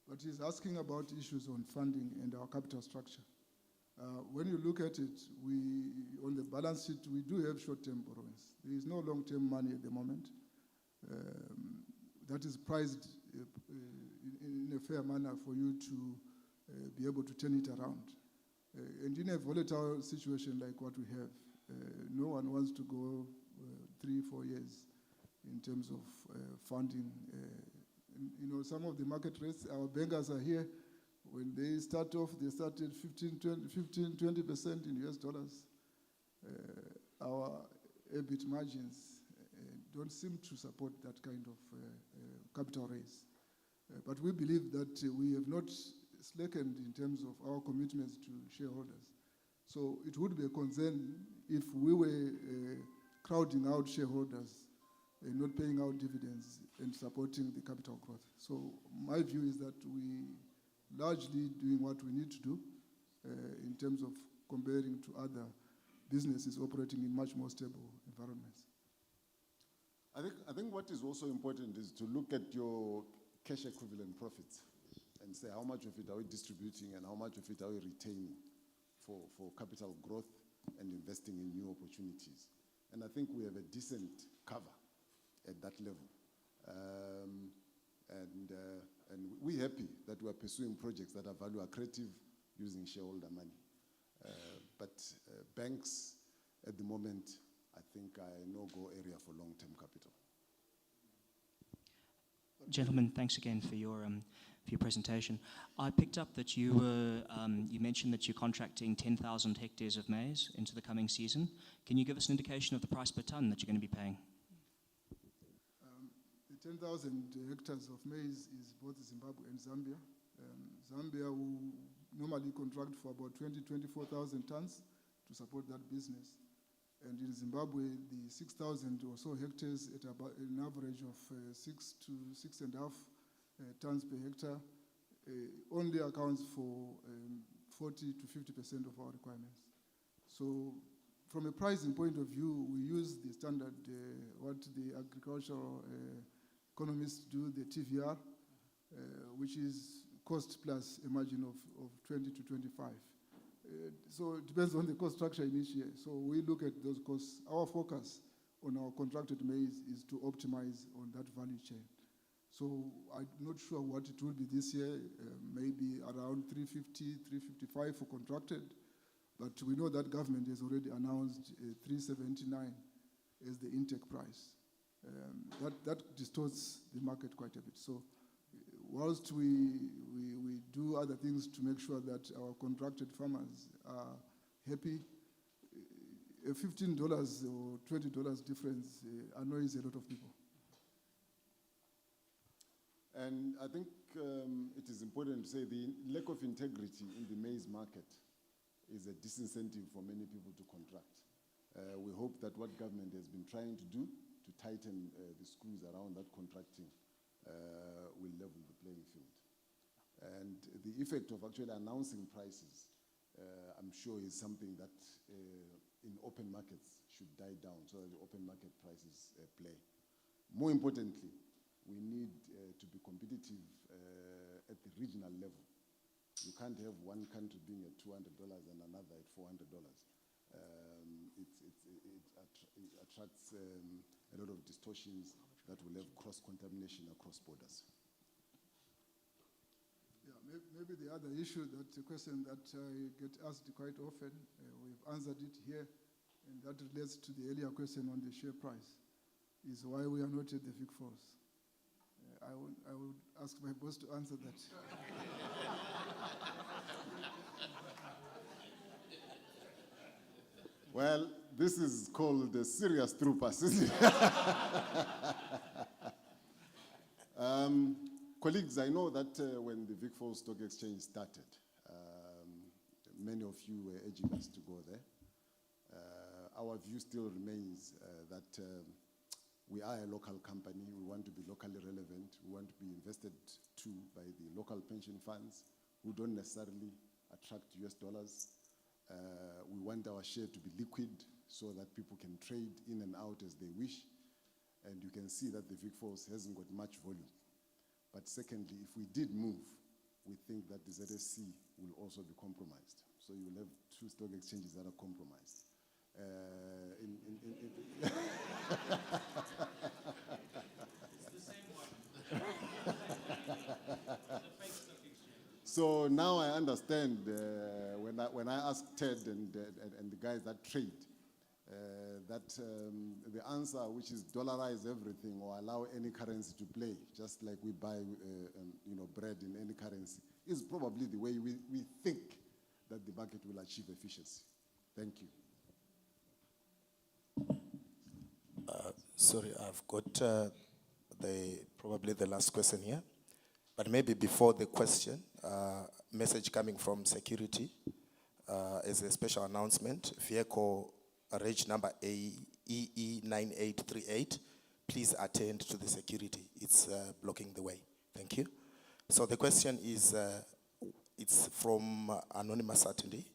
S7: But he's asking about issues on funding and our capital structure. When you look at it, on the balance sheet, we do have short-term borrowings. There is no long-term money at the moment. That is priced in a fair manner for you to be able to turn it around. And in a volatile situation like what we have, no one wants to go 3-4 years in terms of funding. Some of the market rates, our bankers are here. When they start off, they started 15-20% in US dollars. Our EBIT margins don't seem to support that kind of capital raise. But we believe that we have not slackened in terms of our commitments to shareholders. So it would be a concern if we were crowding out shareholders and not paying out dividends and supporting the capital growth. So my view is that we largely doing what we need to do in terms of comparing to other businesses operating in much more stable environments.
S8: I think what is also important is to look at your cash equivalent profits and say how much of it are we distributing and how much of it are we retaining for capital growth and investing in new opportunities. And I think we have a decent cover at that level. And we're happy that we are pursuing projects that are value accretive using shareholder money. But banks at the moment, I think, are a no-go area for long-term capital.
S9: Gentlemen, thanks again for your presentation. I picked up that you mentioned that you're contracting 10,000 hectares of maize into the coming season. Can you give us an indication of the price per tonne that you're going to be paying?
S7: The 10,000 hectares of maize is both Zimbabwe and Zambia. Zambia will normally contract for about 24,000 tons to support that business. And in Zimbabwe, the 6,000 or so hectares at about an average of 6 to 6.5 tons per hectare only accounts for 40 to 50% of our requirements. So from a pricing point of view, we use the standard, what the agricultural economists do, the TVR, which is cost plus a margin of 20 to 25. So it depends on the cost structure in each year. So we look at those costs. Our focus on our contracted maize is to optimize on that value chain. So I'm not sure what it will be this year, maybe around 350, 355 for contracted. But we know that government has already announced 379 as the intake price. That distorts the market quite a bit. So whilst we do other things to make sure that our contracted farmers are happy, a $15 or $20 difference annoys a lot of people.
S8: And I think it is important to say the lack of integrity in the maize market is a disincentive for many people to contract. We hope that what government has been trying to do to tighten the screws around that contracting will level the playing field. And the effect of actually announcing prices, I'm sure, is something that in open markets should die down so that the open market prices play. More importantly, we need to be competitive at the regional level. You can't have one country being at $200 and another at $400. It attracts a lot of distortions that will have cross-contamination across borders.
S7: Yeah, maybe the other issue, that the question that I get asked quite often, we've answered it here, and that relates to the earlier question on the share price, is why we are not at the Vic Falls. I would ask my boss to answer that.
S8: Well, this is called the serious troopers, isn't it? Colleagues, I know that when the Vic Falls Stock Exchange started, many of you were urging us to go there. Our view still remains that we are a local company. We want to be locally relevant. We want to be invested to by the local pension funds who don't necessarily attract US dollars. We want our share to be liquid so that people can trade in and out as they wish. And you can see that the Vic Falls hasn't got much volume. But secondly, if we did move, we think that the ZSC will also be compromised. So you will have two stock exchanges that are compromised. So now I understand when I asked Ted and the guys that trade, that the answer, which is dollarize everything or allow any currency to play, just like we buy bread in any currency, is probably the way we think that the market will achieve efficiency. Thank you.
S2: Sorry, I've got probably the last question here. But maybe before the question, message coming from security as a special announcement, vehicle reg number EE9838, please attend to the security. It's blocking the way. Thank you. So the question is, it's from Anonymous Attendee.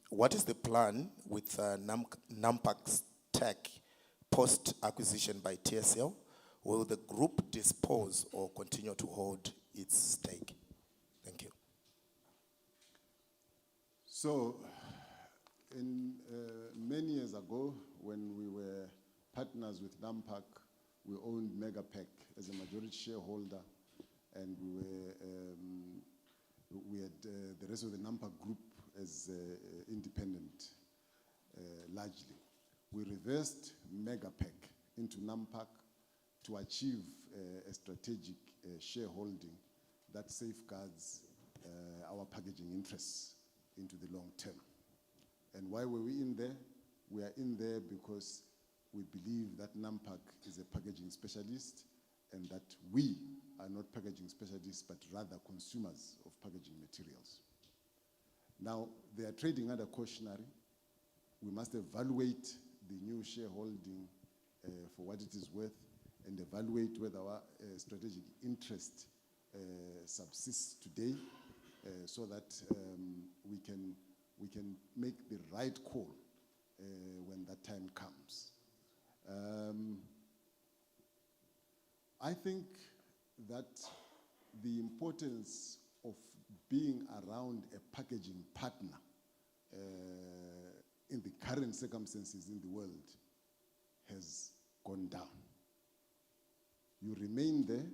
S2: What is the plan with Nampak's tech post-acquisition by TSL? Will the group dispose or continue to hold its stake? Thank you.
S8: So, many years ago, when we were partners with Nampak, we owned Megapack as a majority shareholder, and we had the rest of the Nampak group as independent, largely. We reversed Megapack into Nampak to achieve a strategic shareholding that safeguards our packaging interests into the long term. And why were we in there? We are in there because we believe that Nampak is a packaging specialist and that we are not packaging specialists, but rather consumers of packaging materials. Now, they are trading under cautionary. We must evaluate the new shareholding for what it is worth and evaluate whether our strategic interest subsists today so that we can make the right call when that time comes. I think that the importance of being around a packaging partner in the current circumstances in the world has gone down. You remain there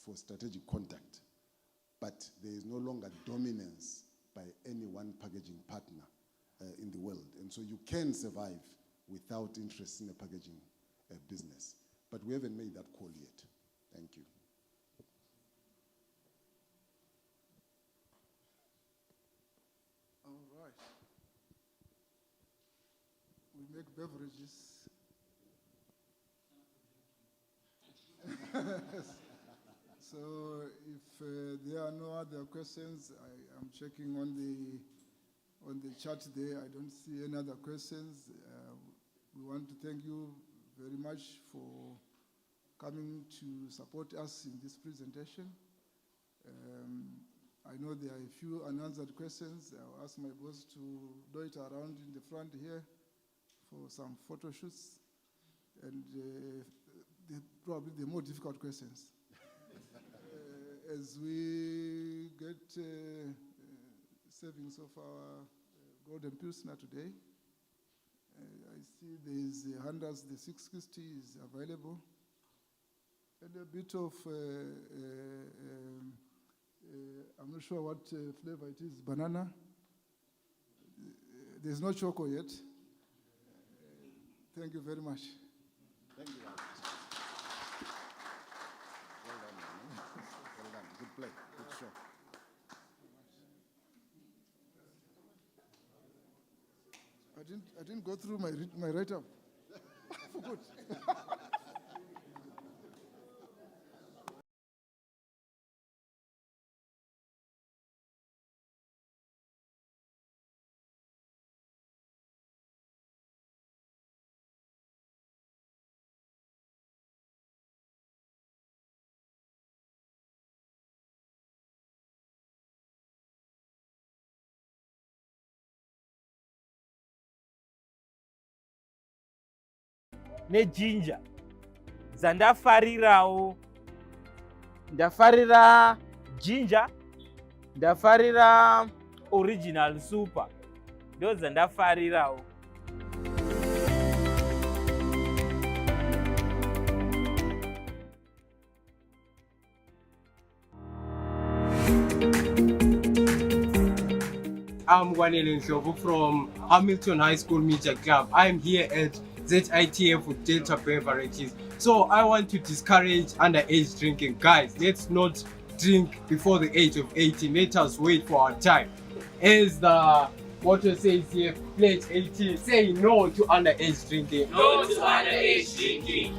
S8: for strategic contact, but there is no longer dominance by any one packaging partner in the world. And so you can survive without interest in a packaging business. But we haven't made that call yet. Thank you.
S7: All right. We make beverages. So if there are no other questions, I am checking on the chat there. I don't see any other questions. We want to thank you very much for coming to support us in this presentation. I know there are a few unanswered questions. I'll ask my boss to loiter around in the front here for some photo shoots and probably the more difficult questions. As we get servings of our golden pilsner today, I see there is the Honda's, the 660 is available. And a bit of, I'm not sure what flavor it is, banana. There's no choco yet. Thank you very much.
S8: Thank you. Well done, man. Well done. Good play. Good show.
S7: I didn't go through my write-up. For good.
S1: nejinja dzandafarirawo, ndafarira ginger, ndafarira original super, ndo dzandafarirawo.
S3: I'm Wanele Ndlovu from Hamilton High School Media Club. I'm here at ZITF with Delta Beverages. So I want to discourage underage drinking. Guys, let's not drink before the age of 18. Let us wait for our time. As the motto says here, pledge 18, say no to underage drinking.
S4: No to underage drinking.